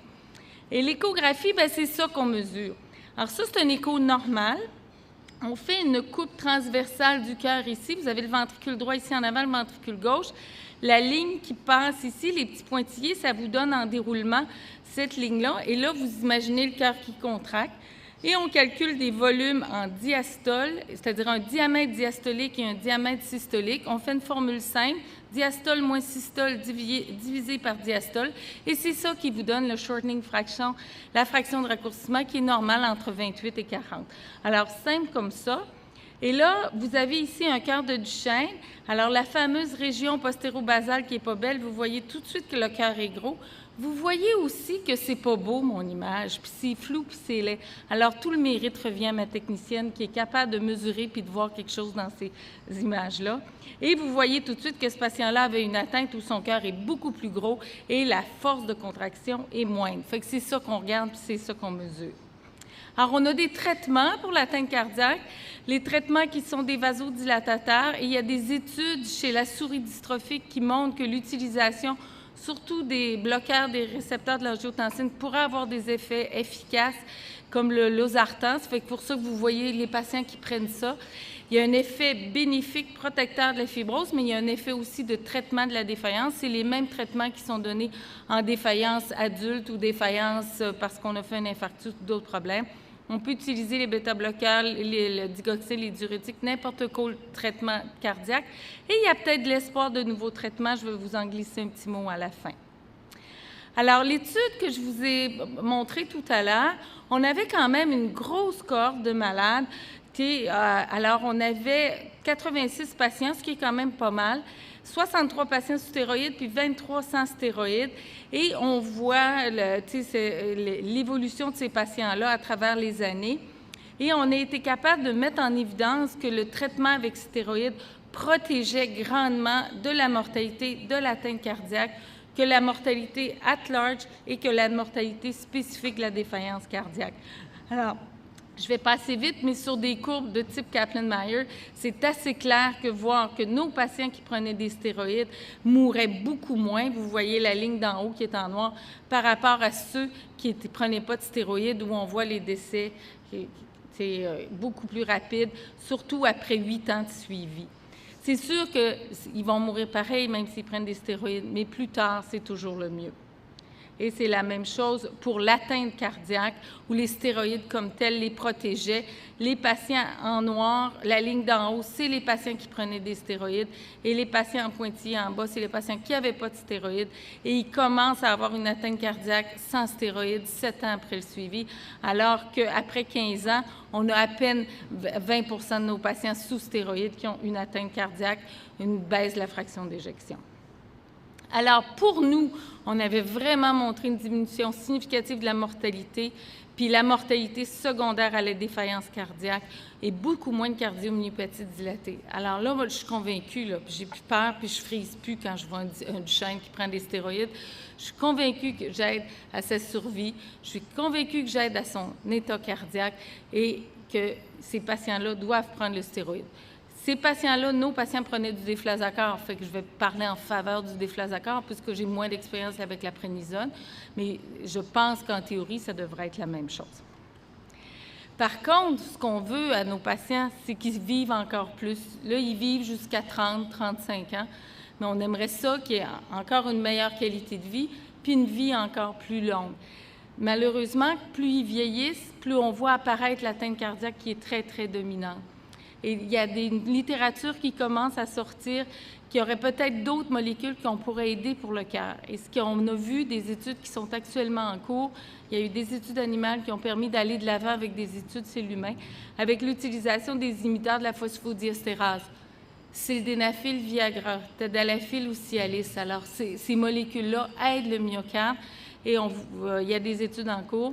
Et l'échographie, bien, c'est ça qu'on mesure. Alors ça, c'est un écho normal. On fait une coupe transversale du cœur ici. Vous avez le ventricule droit ici en avant, le ventricule gauche. La ligne qui passe ici, les petits pointillés, ça vous donne en déroulement cette ligne-là. Et là, vous imaginez le cœur qui contracte. Et on calcule des volumes en diastole, c'est-à-dire un diamètre diastolique et un diamètre systolique. On fait une formule simple, diastole moins systole divisé par diastole. Et c'est ça qui vous donne le shortening fraction, la fraction de raccourcissement qui est normale entre 28 et 40. Alors, simple comme ça. Et là, vous avez ici un cœur de Duchenne. Alors, la fameuse région postéro-basale qui n'est pas belle, vous voyez tout de suite que le cœur est gros. Vous voyez aussi que c'est pas beau, mon image, puis c'est flou, puis c'est laid. Alors, tout le mérite revient à ma technicienne qui est capable de mesurer puis de voir quelque chose dans ces images-là. Et vous voyez tout de suite que ce patient-là avait une atteinte où son cœur est beaucoup plus gros et la force de contraction est moindre. Fait que c'est ça qu'on regarde, puis c'est ça qu'on mesure. Alors, on a des traitements pour l'atteinte cardiaque, les traitements qui sont des vasodilatateurs, et il y a des études chez la souris dystrophique qui montrent que l'utilisation surtout des bloqueurs des récepteurs de l'angiotensine pourraient avoir des effets efficaces comme le losartan. Ça fait que pour ça que vous voyez les patients qui prennent ça. Il y a un effet bénéfique protecteur de la fibrose, mais il y a un effet aussi de traitement de la défaillance. C'est les mêmes traitements qui sont donnés en défaillance adulte ou défaillance parce qu'on a fait un infarctus ou d'autres problèmes. On peut utiliser les bêta-bloqueurs, le digoxine, les diurétiques, n'importe quel traitement cardiaque. Et il y a peut-être de l'espoir de nouveaux traitements. Je vais vous en glisser un petit mot à la fin. Alors, l'étude que je vous ai montrée tout à l'heure, on avait quand même une grosse cohorte de malades. Alors, on avait 86 patients, ce qui est quand même pas mal. 63 patients sous stéroïdes, puis 23 sans stéroïdes. Et on voit l'évolution de ces patients-là à travers les années. Et on a été capable de mettre en évidence que le traitement avec stéroïdes protégeait grandement de la mortalité, de l'atteinte cardiaque, que la mortalité at large et que la mortalité spécifique de la défaillance cardiaque. Alors, je vais passer vite, mais sur des courbes de type Kaplan-Meier, c'est assez clair que voir que nos patients qui prenaient des stéroïdes mouraient beaucoup moins. Vous voyez la ligne d'en haut qui est en noir par rapport à ceux qui ne prenaient pas de stéroïdes, où on voit les décès c'est beaucoup plus rapide, surtout après 8 ans de suivi. C'est sûr qu'ils vont mourir pareil, même s'ils prennent des stéroïdes, mais plus tard, c'est toujours le mieux. Et c'est la même chose pour l'atteinte cardiaque, où les stéroïdes comme tels les protégeaient. Les patients en noir, la ligne d'en haut, c'est les patients qui prenaient des stéroïdes, et les patients en pointillé en bas, c'est les patients qui n'avaient pas de stéroïdes, et ils commencent à avoir une atteinte cardiaque sans stéroïdes 7 ans après le suivi, alors qu'après 15 ans, on a à peine 20 % de nos patients sous stéroïdes qui ont une atteinte cardiaque, une baisse de la fraction d'éjection. Alors, pour nous, on avait vraiment montré une diminution significative de la mortalité, puis la mortalité secondaire à la défaillance cardiaque et beaucoup moins de cardiomyopathie dilatée. Alors là, moi, je suis convaincue, là, puis j'ai plus peur, puis je frise plus quand je vois un Duchenne qui prend des stéroïdes. Je suis convaincue que j'aide à sa survie, je suis convaincue que j'aide à son état cardiaque et que ces patients-là doivent prendre le stéroïde. Ces patients-là, nos patients prenaient du déflazacort, fait que je vais parler en faveur du déflazacort puisque j'ai moins d'expérience avec la prénisone, mais je pense qu'en théorie, ça devrait être la même chose. Par contre, ce qu'on veut à nos patients, c'est qu'ils vivent encore plus. Là, ils vivent jusqu'à 30, 35 ans, mais on aimerait ça qu'il y ait encore une meilleure qualité de vie, puis une vie encore plus longue. Malheureusement, plus ils vieillissent, plus on voit apparaître l'atteinte cardiaque qui est très, très dominante. Et il y a des littératures qui commencent à sortir qu'il y aurait peut-être d'autres molécules qu'on pourrait aider pour le cœur. Et ce qu'on a vu, des études qui sont actuellement en cours, il y a eu des études animales qui ont permis d'aller de l'avant avec des études chez l'humain, avec l'utilisation des inhibiteurs de la phosphodiestérase. Sildenafil, Viagra, Tadalafil ou Cialis. Alors, ces molécules-là aident le myocarde et il y a des études en cours.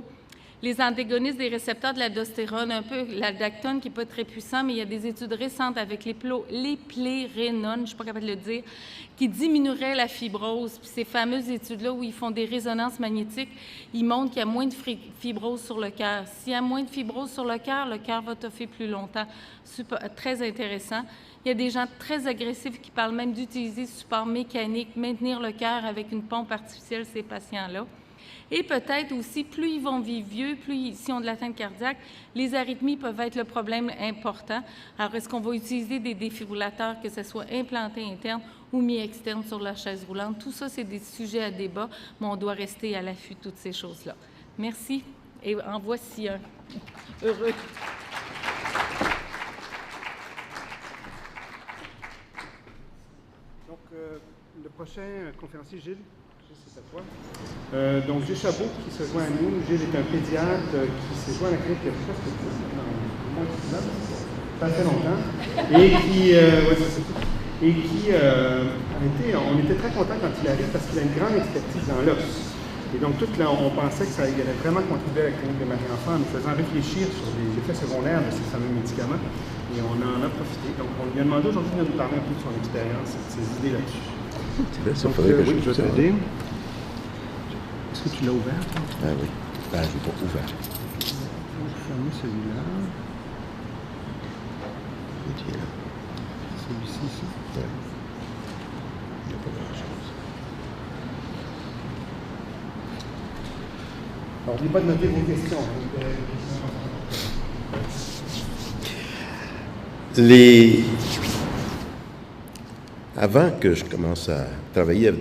Les antagonistes des récepteurs de l'aldostérone, un peu l'aldactone qui n'est pas très puissant, mais il y a des études récentes avec l'éplérénone, je ne suis pas capable de le dire, qui diminueraient la fibrose. Puis ces fameuses études-là où ils font des résonances magnétiques, ils montrent qu'il y a moins de fibrose sur le cœur. S'il y a moins de fibrose sur le cœur va toffer plus longtemps. Très intéressant. Il y a des gens très agressifs qui parlent même d'utiliser support mécanique, maintenir le cœur avec une pompe artificielle, ces patients-là. Et peut-être aussi, plus ils vont vivre vieux, plus s'ils ont de l'atteinte cardiaque, les arythmies peuvent être le problème important. Alors, est-ce qu'on va utiliser des défibrillateurs, que ce soit implanté interne ou mis externe sur la chaise roulante? Tout ça, c'est des sujets à débat, mais on doit rester à l'affût de toutes ces choses-là. Merci. Et en voici un. Heureux. Donc, le prochain conférencier, Gilles. C'est à toi. Donc, Gilles Chabot qui se joint à nous. Gilles est un pédiatre qui s'est joint à la clinique il y a presque moins de 10 ans, ça fait longtemps, on était très contents quand il arrive parce qu'il a une grande expertise dans l'os. Et donc, on pensait que ça allait vraiment contribuer à la clinique de Marie-Enfant en nous faisant réfléchir sur les effets secondaires de ces fameux médicaments. Et on en a profité. Donc, on lui a demandé aujourd'hui de nous parler un peu de son expérience et de ses idées là-dessus. C'est là, ça donc, faudrait que oui, je vais t'aider. Est-ce que tu l'as ouvert, toi? Ah oui. Ah, je l'ai pas ouvert. Je vais fermer celui-là. Il est là. Celui-ci, ici. Oui. Il n'y a pas grand-chose. Alors, n'oubliez pas de noter vos questions. Avant que je commence à travailler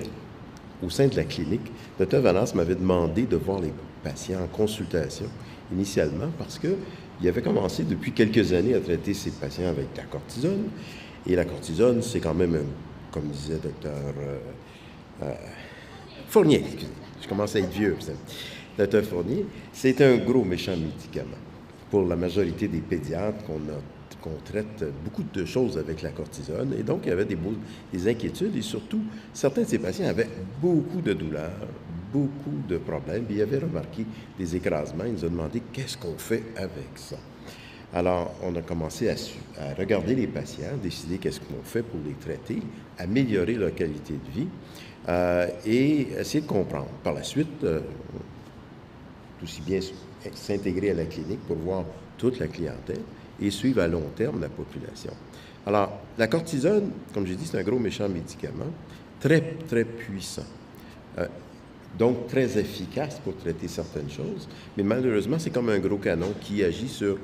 au sein de la clinique, le Dr Valence m'avait demandé de voir les patients en consultation initialement parce qu'il avait commencé depuis quelques années à traiter ses patients avec la cortisone. Et la cortisone, c'est quand même, comme disait docteur Fournier, excusez, je commence à être vieux, docteur Fournier, c'est un gros méchant médicament. Pour la majorité des pédiatres qu'on traite beaucoup de choses avec la cortisone. Et donc, il y avait des inquiétudes et surtout, certains de ces patients avaient beaucoup de douleurs, beaucoup de problèmes. Puis, ils avaient remarqué des écrasements. Ils nous ont demandé qu'est-ce qu'on fait avec ça. Alors, on a commencé à regarder les patients, décider qu'est-ce qu'on fait pour les traiter, améliorer leur qualité de vie et essayer de comprendre. Par la suite, aussi bien s'intégrer à la clinique pour voir toute la clientèle et suivre à long terme la population. Alors, la cortisone, comme j'ai dit, c'est un gros méchant médicament, très, très puissant. Donc, très efficace pour traiter certaines choses, mais malheureusement, c'est comme un gros canon qui agit sur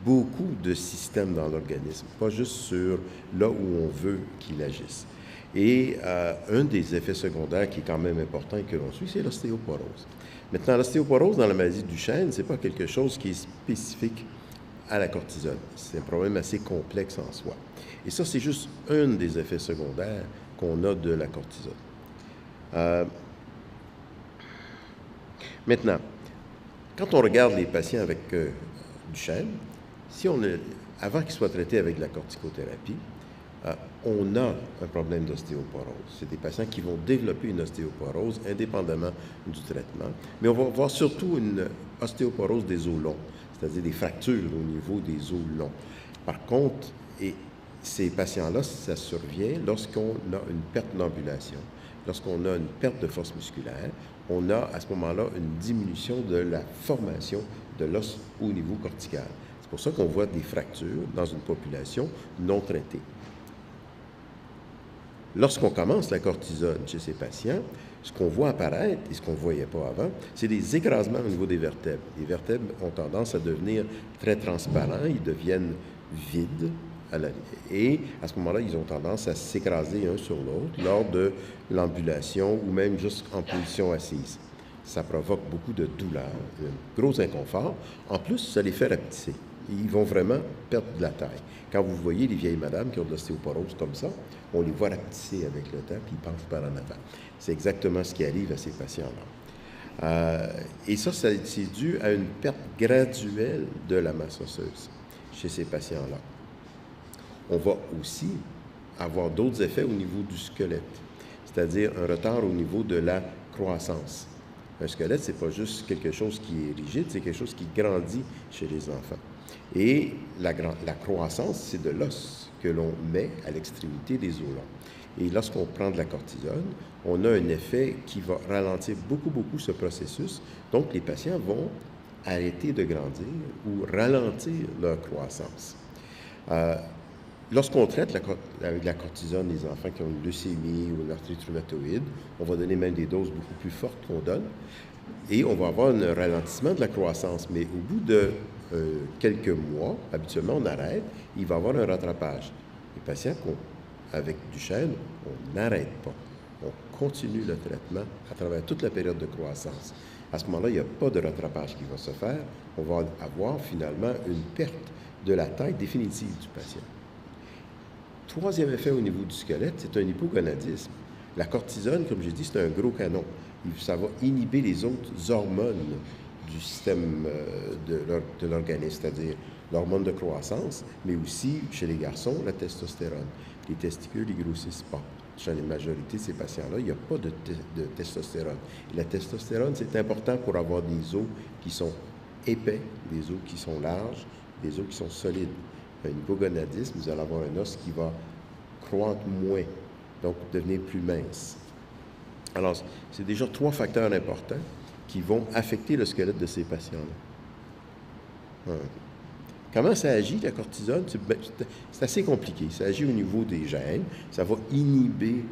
beaucoup de systèmes dans l'organisme, pas juste sur là où on veut qu'il agisse. Et un des effets secondaires qui est quand même important et que l'on suit, c'est l'ostéoporose. Maintenant, l'ostéoporose dans la maladie de Duchenne, ce n'est pas quelque chose qui est spécifique à la cortisone. C'est un problème assez complexe en soi. Et ça, c'est juste un des effets secondaires qu'on a de la cortisone. Maintenant, quand on regarde les patients avec Duchenne, avant qu'ils soient traités avec la corticothérapie, on a un problème d'ostéoporose. C'est des patients qui vont développer une ostéoporose indépendamment du traitement. Mais on va voir surtout une ostéoporose des os longs, c'est-à-dire des fractures au niveau des os longs. Par contre, ces patients-là, ça survient lorsqu'on a une perte d'ambulation, lorsqu'on a une perte de force musculaire, on a à ce moment-là une diminution de la formation de l'os au niveau cortical. C'est pour ça qu'on voit des fractures dans une population non traitée. Lorsqu'on commence la cortisone chez ces patients, ce qu'on voit apparaître, et ce qu'on ne voyait pas avant, c'est des écrasements au niveau des vertèbres. Les vertèbres ont tendance à devenir très transparents, ils deviennent vides, et à ce moment-là, ils ont tendance à s'écraser un sur l'autre lors de l'ambulation ou même juste en position assise. Ça provoque beaucoup de douleur, un gros inconfort. En plus, ça les fait rapetisser. Ils vont vraiment perdre de la taille. Quand vous voyez les vieilles madames qui ont de l'ostéoporose comme ça, on les voit rapetisser avec le temps, puis ils penchent par en avant. C'est exactement ce qui arrive à ces patients-là. Et ça, c'est dû à une perte graduelle de la masse osseuse chez ces patients-là. On va aussi avoir d'autres effets au niveau du squelette, c'est-à-dire un retard au niveau de la croissance. Un squelette, ce n'est pas juste quelque chose qui est rigide, c'est quelque chose qui grandit chez les enfants. Et la croissance, c'est de l'os que l'on met à l'extrémité des os longs. Et lorsqu'on prend de la cortisone, on a un effet qui va ralentir beaucoup, beaucoup ce processus. Donc, les patients vont arrêter de grandir ou ralentir leur croissance. Lorsqu'on traite avec la cortisone les enfants qui ont une leucémie ou une arthrite rhumatoïde, on va donner même des doses beaucoup plus fortes qu'on donne et on va avoir un ralentissement de la croissance. Mais au bout de quelques mois, habituellement, on arrête, il va y avoir un rattrapage. Les patients avec Duchenne, on n'arrête pas. On continue le traitement à travers toute la période de croissance. À ce moment-là, il n'y a pas de rattrapage qui va se faire. On va avoir finalement une perte de la taille définitive du patient. Troisième effet au niveau du squelette, c'est un hypogonadisme. La cortisone, comme j'ai dit, c'est un gros canon. Ça va inhiber les autres hormones du système de l'organisme, c'est-à-dire l'hormone de croissance, mais aussi, chez les garçons, la testostérone. Les testicules, ils ne grossissent pas. Chez la majorité de ces patients-là, il n'y a pas de testostérone. Et la testostérone, c'est important pour avoir des os qui sont épais, des os qui sont larges, des os qui sont solides. Un hypogonadisme, vous allez avoir un os qui va croître moins, donc devenir plus mince. Alors, c'est déjà 3 facteurs importants qui vont affecter le squelette de ces patients-là. Comment ça agit, la cortisone? C'est assez compliqué. Ça agit au niveau des gènes. Ça va inhiber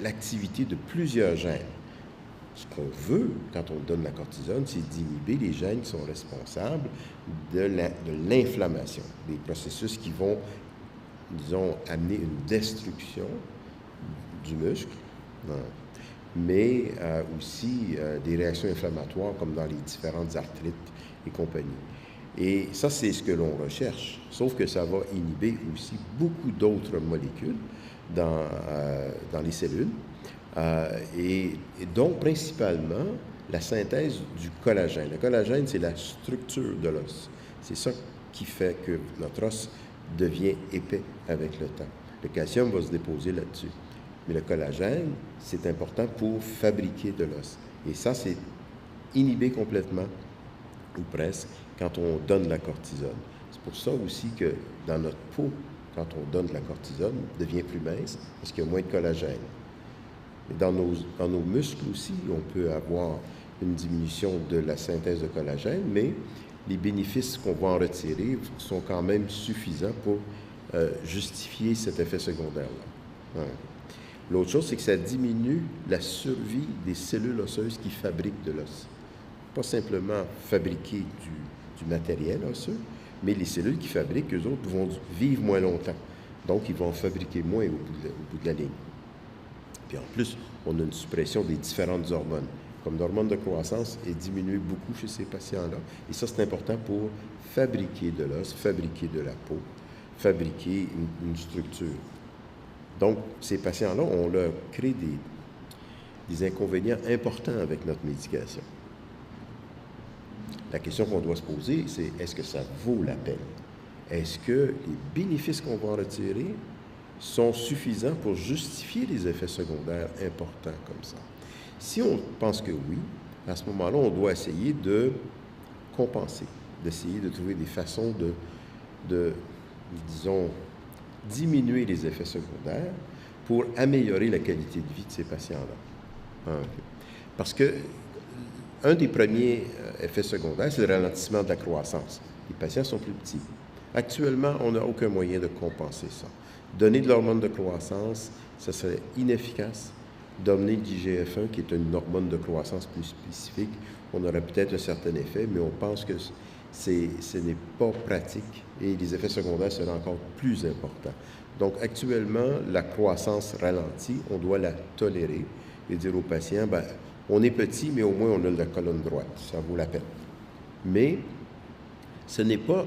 l'activité de plusieurs gènes. Ce qu'on veut, quand on donne la cortisone, c'est d'inhiber les gènes qui sont responsables de l'inflammation, des processus qui vont, disons, amener une destruction du muscle, mais aussi des réactions inflammatoires comme dans les différentes arthrites et compagnie. Et ça, c'est ce que l'on recherche, sauf que ça va inhiber aussi beaucoup d'autres molécules dans les cellules, et donc principalement la synthèse du collagène. Le collagène, c'est la structure de l'os. C'est ça qui fait que notre os devient épais avec le temps. Le calcium va se déposer là-dessus. Mais le collagène, c'est important pour fabriquer de l'os. Et ça, c'est inhibé complètement, ou presque, quand on donne la cortisone. C'est pour ça aussi que dans notre peau, quand on donne de la cortisone, elle devient plus mince parce qu'il y a moins de collagène. Et dans nos muscles aussi, on peut avoir une diminution de la synthèse de collagène, mais les bénéfices qu'on va en retirer sont quand même suffisants pour justifier cet effet secondaire-là. Ouais. L'autre chose, c'est que ça diminue la survie des cellules osseuses qui fabriquent de l'os. Pas simplement fabriquer du matériel osseux, mais les cellules qui fabriquent, eux autres, vont vivre moins longtemps. Donc, ils vont en fabriquer moins au bout de la ligne. Puis en plus, on a une suppression des différentes hormones. Comme l'hormone de croissance est diminuée beaucoup chez ces patients-là. Et ça, c'est important pour fabriquer de l'os, fabriquer de la peau, fabriquer une structure. Donc, ces patients-là, on leur crée des inconvénients importants avec notre médication. La question qu'on doit se poser, c'est est-ce que ça vaut la peine? Est-ce que les bénéfices qu'on va en retirer sont suffisants pour justifier les effets secondaires importants comme ça? Si on pense que oui, à ce moment-là, on doit essayer de compenser, d'essayer de trouver des façons de disons, diminuer les effets secondaires pour améliorer la qualité de vie de ces patients-là. Parce que un des premiers effets secondaires, c'est le ralentissement de la croissance. Les patients sont plus petits. Actuellement, on n'a aucun moyen de compenser ça. Donner de l'hormone de croissance, ça serait inefficace. Donner de l'IGF-1, qui est une hormone de croissance plus spécifique, on aurait peut-être un certain effet, mais on pense que ce n'est pas pratique et les effets secondaires seraient encore plus importants. Donc, actuellement, la croissance ralentie, on doit la tolérer et dire aux patients, bien, on est petit, mais au moins on a la colonne droite, ça vaut la peine. Mais ce n'est pas,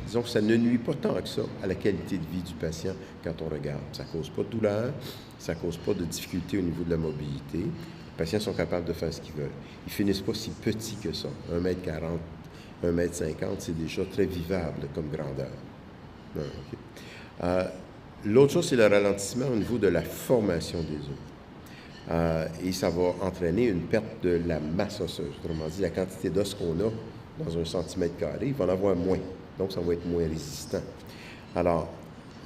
disons que ça ne nuit pas tant que ça à la qualité de vie du patient quand on regarde. Ça ne cause pas de douleur, ça ne cause pas de difficulté au niveau de la mobilité. Les patients sont capables de faire ce qu'ils veulent. Ils ne finissent pas si petits que ça. 1,40 m, 1,50 m, c'est déjà très vivable comme grandeur. Okay. L'autre chose, c'est le ralentissement au niveau de la formation des os. Et ça va entraîner une perte de la masse osseuse. Autrement dit, la quantité d'os qu'on a dans 1 cm², il va en avoir moins. Donc, ça va être moins résistant. Alors,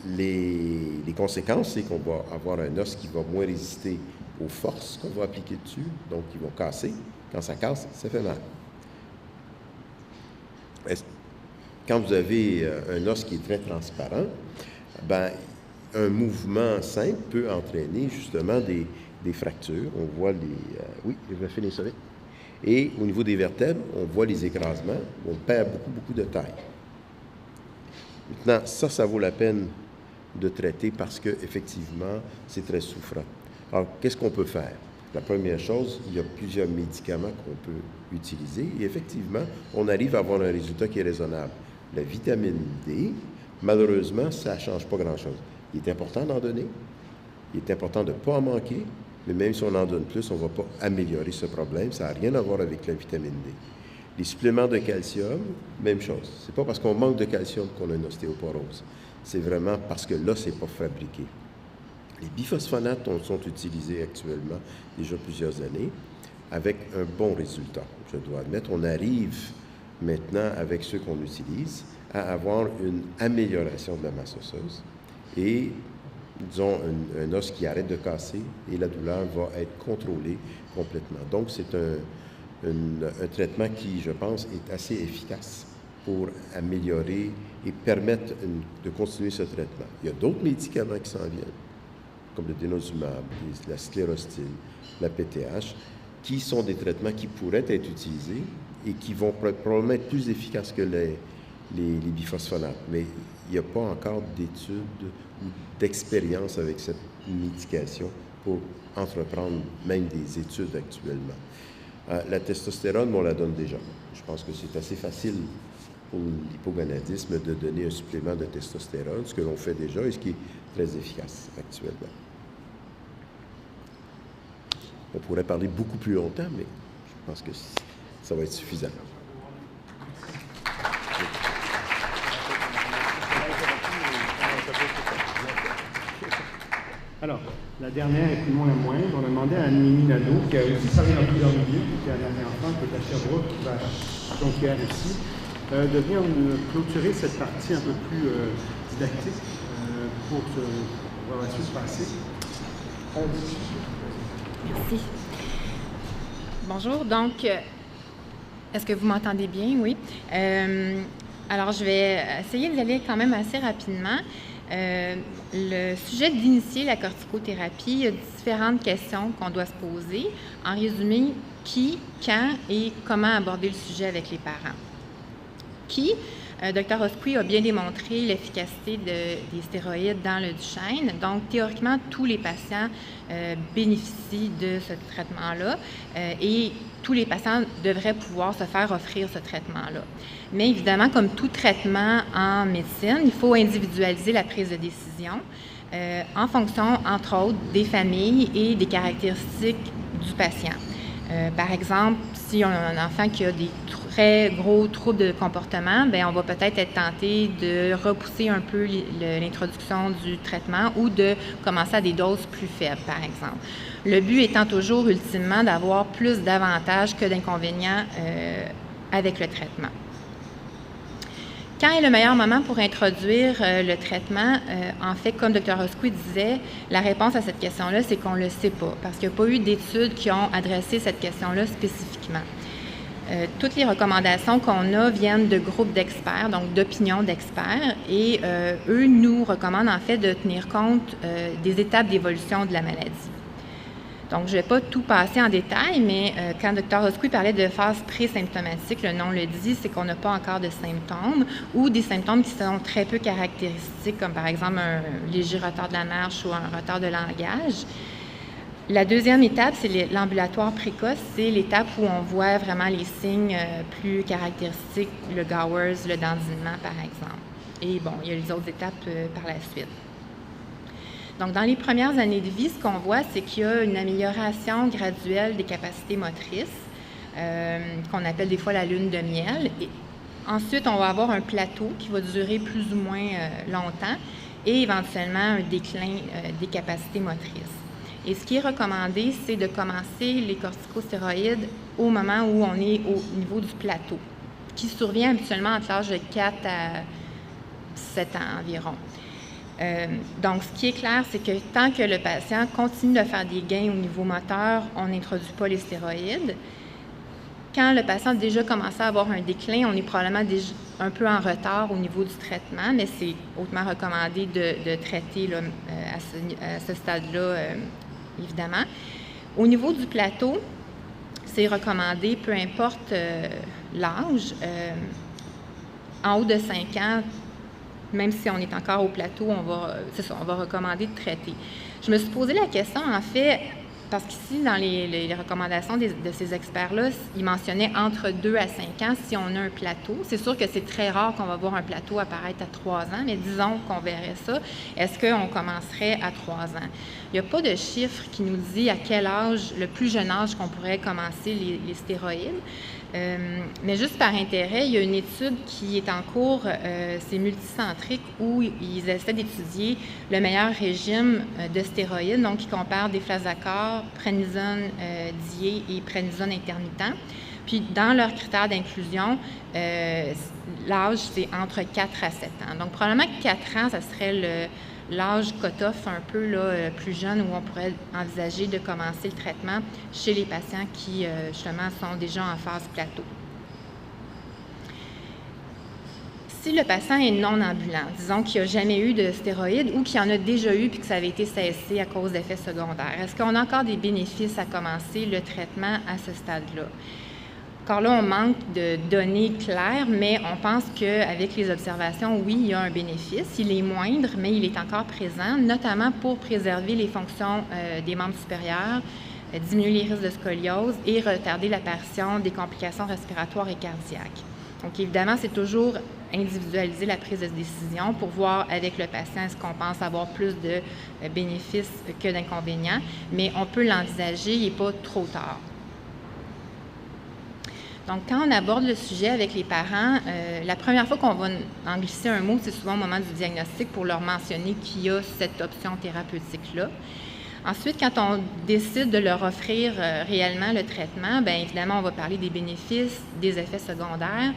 les conséquences, c'est qu'on va avoir un os qui va moins résister aux forces qu'on va appliquer dessus, donc ils vont casser. Quand ça casse, ça fait mal. Quand vous avez un os qui est très transparent, ben, un mouvement simple peut entraîner justement des fractures. On voit les... oui, je vais finir ça vite. Et au niveau des vertèbres, on voit les écrasements. On perd beaucoup de taille. Maintenant, ça vaut la peine de traiter parce qu'effectivement, c'est très souffrant. Alors, qu'est-ce qu'on peut faire? La première chose, il y a plusieurs médicaments qu'on peut utiliser et effectivement, on arrive à avoir un résultat qui est raisonnable. La vitamine D, malheureusement, ça ne change pas grand-chose. Il est important d'en donner, il est important de ne pas en manquer, mais même si on en donne plus, on ne va pas améliorer ce problème. Ça n'a rien à voir avec la vitamine D. Les suppléments de calcium, même chose. Ce n'est pas parce qu'on manque de calcium qu'on a une ostéoporose. C'est vraiment parce que l'os n'est pas fabriqué. Les biphosphonates sont utilisés actuellement déjà plusieurs années avec un bon résultat. Je dois admettre, on arrive maintenant avec ceux qu'on utilise à avoir une amélioration de la masse osseuse et, disons, un os qui arrête de casser et la douleur va être contrôlée complètement. Donc, c'est un traitement qui, je pense, est assez efficace pour améliorer et permettre de continuer ce traitement. Il y a d'autres médicaments qui s'en viennent, comme le denosumab, la sclérostine, la PTH, qui sont des traitements qui pourraient être utilisés et qui vont probablement être plus efficaces que les biphosphonates. Mais il n'y a pas encore d'études ou d'expérience avec cette médication pour entreprendre même des études actuellement. La testostérone, on la donne déjà. Je pense que c'est assez facile pour l'hypogonadisme de donner un supplément de testostérone, ce que l'on fait déjà et ce qui est très efficace actuellement. On pourrait parler beaucoup plus longtemps, mais je pense que ça va être suffisant. Alors, la dernière et plus loin la moindre, on a demandé à Mimi Nadeau, qui a aussi travaillé dans plusieurs milieux, qui est la dernière enfant, qui est à Sherbrooke, qui va à Jonquière ici, de venir clôturer cette partie un peu plus didactique pour voir la suite passer. Merci. Bonjour, donc, est-ce que vous m'entendez bien? Oui. Alors, je vais essayer d'y aller quand même assez rapidement. Le sujet d'initier la corticothérapie, il y a différentes questions qu'on doit se poser. En résumé, qui, quand et comment aborder le sujet avec les parents. Qui? Dr. Osqui a bien démontré l'efficacité des stéroïdes dans le Duchenne. Donc, théoriquement, tous les patients bénéficient de ce traitement-là et tous les patients devraient pouvoir se faire offrir ce traitement-là. Mais évidemment, comme tout traitement en médecine, il faut individualiser la prise de décision en fonction, entre autres, des familles et des caractéristiques du patient. Par exemple, si on a un enfant qui a des très gros troubles de comportement, bien, on va peut-être être tenté de repousser un peu l'introduction du traitement ou de commencer à des doses plus faibles, par exemple. Le but étant toujours, ultimement, d'avoir plus d'avantages que d'inconvénients avec le traitement. Quand est le meilleur moment pour introduire le traitement? En fait, comme Dr. Osqui disait, la réponse à cette question-là, c'est qu'on ne le sait pas, parce qu'il n'y a pas eu d'études qui ont adressé cette question-là spécifiquement. Toutes les recommandations qu'on a viennent de groupes d'experts, donc d'opinions d'experts, et eux nous recommandent en fait de tenir compte des étapes d'évolution de la maladie. Donc, je ne vais pas tout passer en détail, mais quand Dr. Osqui parlait de phase présymptomatique, le nom le dit, c'est qu'on n'a pas encore de symptômes ou des symptômes qui sont très peu caractéristiques, comme par exemple un léger retard de la marche ou un retard de langage. La deuxième étape, c'est l'ambulatoire précoce. C'est l'étape où on voit vraiment les signes plus caractéristiques, le Gowers, le dandinement, par exemple. Et bon, il y a les autres étapes par la suite. Donc, dans les premières années de vie, ce qu'on voit, c'est qu'il y a une amélioration graduelle des capacités motrices, qu'on appelle des fois la lune de miel. Et ensuite, on va avoir un plateau qui va durer plus ou moins longtemps et éventuellement un déclin des capacités motrices. Et ce qui est recommandé, c'est de commencer les corticostéroïdes au moment où on est au niveau du plateau, qui survient habituellement entre l'âge de 4 à 7 ans environ. Donc, ce qui est clair, c'est que tant que le patient continue de faire des gains au niveau moteur, on n'introduit pas les stéroïdes. Quand le patient a déjà commencé à avoir un déclin, on est probablement déjà un peu en retard au niveau du traitement, mais c'est hautement recommandé de traiter là, à ce stade-là, évidemment. Au niveau du plateau, c'est recommandé, peu importe l'âge, en haut de 5 ans, même si on est encore au plateau, on va recommander de traiter. Je me suis posé la question, en fait, parce qu'ici, dans les recommandations de ces experts-là, ils mentionnaient entre 2 à 5 ans si on a un plateau. C'est sûr que c'est très rare qu'on va voir un plateau apparaître à 3 ans, mais disons qu'on verrait ça. Est-ce qu'on commencerait à 3 ans? Il n'y a pas de chiffre qui nous dit à quel âge, le plus jeune âge qu'on pourrait commencer les stéroïdes. Mais juste par intérêt, il y a une étude qui est en cours, c'est multicentrique, où ils essaient d'étudier le meilleur régime de stéroïdes, donc ils comparent déflazacort, prednisone dié et prednisone intermittent. Puis dans leurs critères d'inclusion, l'âge, c'est entre 4 à 7 ans. Donc probablement que 4 ans, ça serait l'âge cut-off un peu là, plus jeune où on pourrait envisager de commencer le traitement chez les patients qui, justement, sont déjà en phase plateau. Si le patient est non ambulant, disons qu'il n'a jamais eu de stéroïdes ou qu'il en a déjà eu puis que ça avait été cessé à cause d'effets secondaires, est-ce qu'on a encore des bénéfices à commencer le traitement à ce stade-là? Encore là, on manque de données claires, mais on pense qu'avec les observations, oui, il y a un bénéfice. Il est moindre, mais il est encore présent, notamment pour préserver les fonctions des membres supérieurs diminuer les risques de scoliose et retarder l'apparition des complications respiratoires et cardiaques. Donc, évidemment, c'est toujours individualiser la prise de décision pour voir avec le patient est-ce qu'on pense avoir plus de bénéfices que d'inconvénients, mais on peut l'envisager, il n'est pas trop tard. Donc, quand on aborde le sujet avec les parents, la première fois qu'on va en glisser un mot, c'est souvent au moment du diagnostic pour leur mentionner qu'il y a cette option thérapeutique-là. Ensuite, quand on décide de leur offrir réellement le traitement, bien évidemment, on va parler des bénéfices, des effets secondaires.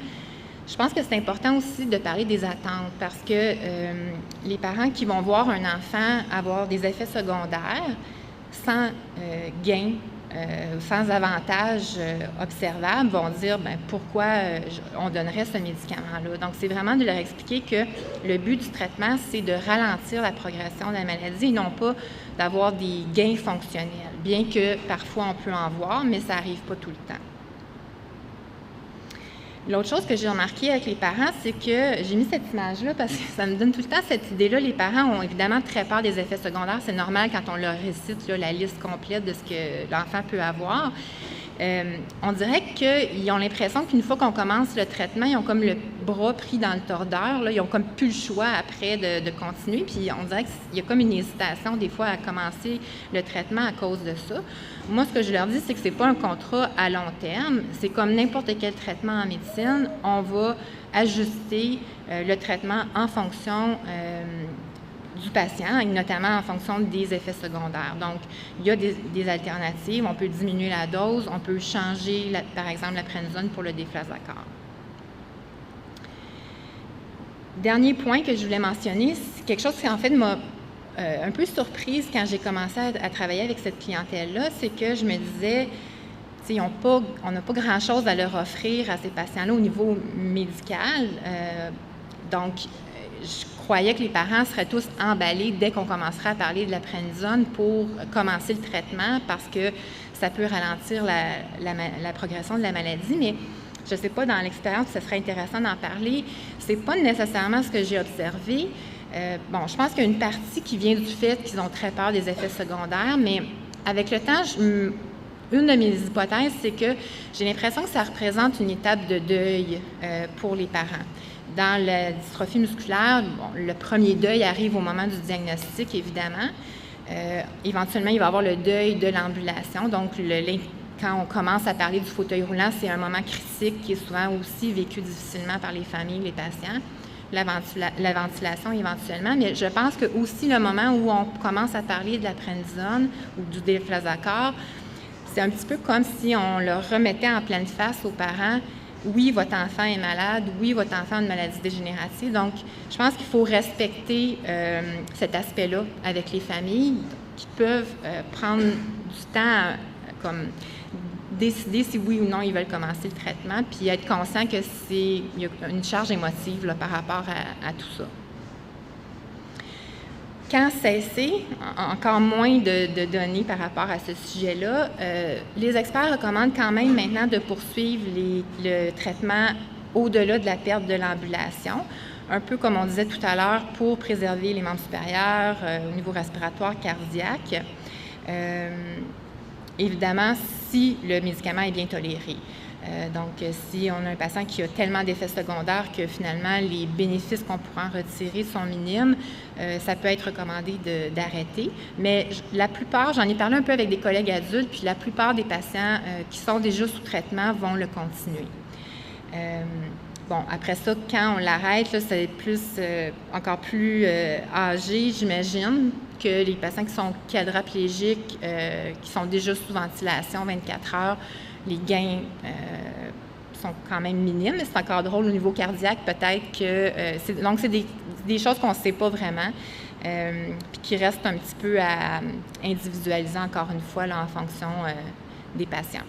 Je pense que c'est important aussi de parler des attentes parce que les parents qui vont voir un enfant avoir des effets secondaires sans gain, sans avantage observable, vont dire bien, pourquoi on donnerait ce médicament-là. Donc, c'est vraiment de leur expliquer que le but du traitement, c'est de ralentir la progression de la maladie et non pas d'avoir des gains fonctionnels, bien que parfois on peut en voir, mais ça n'arrive pas tout le temps. L'autre chose que j'ai remarqué avec les parents, c'est que j'ai mis cette image-là parce que ça me donne tout le temps cette idée-là. Les parents ont évidemment très peur des effets secondaires. C'est normal quand on leur récite là, la liste complète de ce que l'enfant peut avoir. On dirait qu'ils ont l'impression qu'une fois qu'on commence le traitement, ils ont comme le bras pris dans le tordeur. Là, ils ont comme plus le choix après de continuer. Puis on dirait qu'il y a comme une hésitation des fois à commencer le traitement à cause de ça. Moi, ce que je leur dis, c'est que c'est pas un contrat à long terme. C'est comme n'importe quel traitement en médecine. On va ajuster le traitement en fonction du patient, et notamment en fonction des effets secondaires. Donc, il y a des alternatives. On peut diminuer la dose, on peut changer, par exemple, la prednisone pour le déflazacort. Dernier point que je voulais mentionner, c'est quelque chose qui, en fait, m'a un peu surprise quand j'ai commencé à travailler avec cette clientèle-là, c'est que je me disais, on n'a pas grand-chose à leur offrir à ces patients-là au niveau médical. Donc, je croyais que les parents seraient tous emballés dès qu'on commencerait à parler de la prednisone pour commencer le traitement parce que ça peut ralentir la progression de la maladie, mais je ne sais pas, dans l'expérience, ce serait intéressant d'en parler. Ce n'est pas nécessairement ce que j'ai observé. Je pense qu'il y a une partie qui vient du fait qu'ils ont très peur des effets secondaires, mais avec le temps, une de mes hypothèses, c'est que j'ai l'impression que ça représente une étape de deuil pour les parents. Dans la dystrophie musculaire, le premier deuil arrive au moment du diagnostic, évidemment. Éventuellement, il va y avoir le deuil de l'ambulation. Donc, quand on commence à parler du fauteuil roulant, c'est un moment critique qui est souvent aussi vécu difficilement par les familles, les patients. La ventilation éventuellement, mais je pense que aussi le moment où on commence à parler de la prednisone ou du déflazacort, c'est un petit peu comme si on leur remettait en pleine face aux parents. Oui, votre enfant est malade. Oui, votre enfant a une maladie dégénérative. Donc, je pense qu'il faut respecter cet aspect-là avec les familles qui peuvent prendre du temps comme décider si oui ou non ils veulent commencer le traitement, puis être conscient que il y a une charge émotive là, par rapport à tout ça. Quand cesser, encore moins de données par rapport à ce sujet-là, les experts recommandent quand même maintenant de poursuivre le traitement au-delà de la perte de l'ambulation, un peu comme on disait tout à l'heure, pour préserver les membres supérieurs au niveau respiratoire, cardiaque. Évidemment, si le médicament est bien toléré. Donc, si on a un patient qui a tellement d'effets secondaires que finalement, les bénéfices qu'on pourra en retirer sont minimes, ça peut être recommandé d'arrêter. Mais la plupart, j'en ai parlé un peu avec des collègues adultes, puis la plupart des patients qui sont déjà sous traitement vont le continuer. Après ça, quand on l'arrête, là, c'est encore plus âgé, j'imagine, que les patients qui sont quadraplégiques, qui sont déjà sous ventilation 24 heures, les gains sont quand même minimes, mais c'est encore drôle au niveau cardiaque, peut-être que... donc, c'est des choses qu'on ne sait pas vraiment, puis qui restent un petit peu à individualiser encore une fois là, en fonction des patients.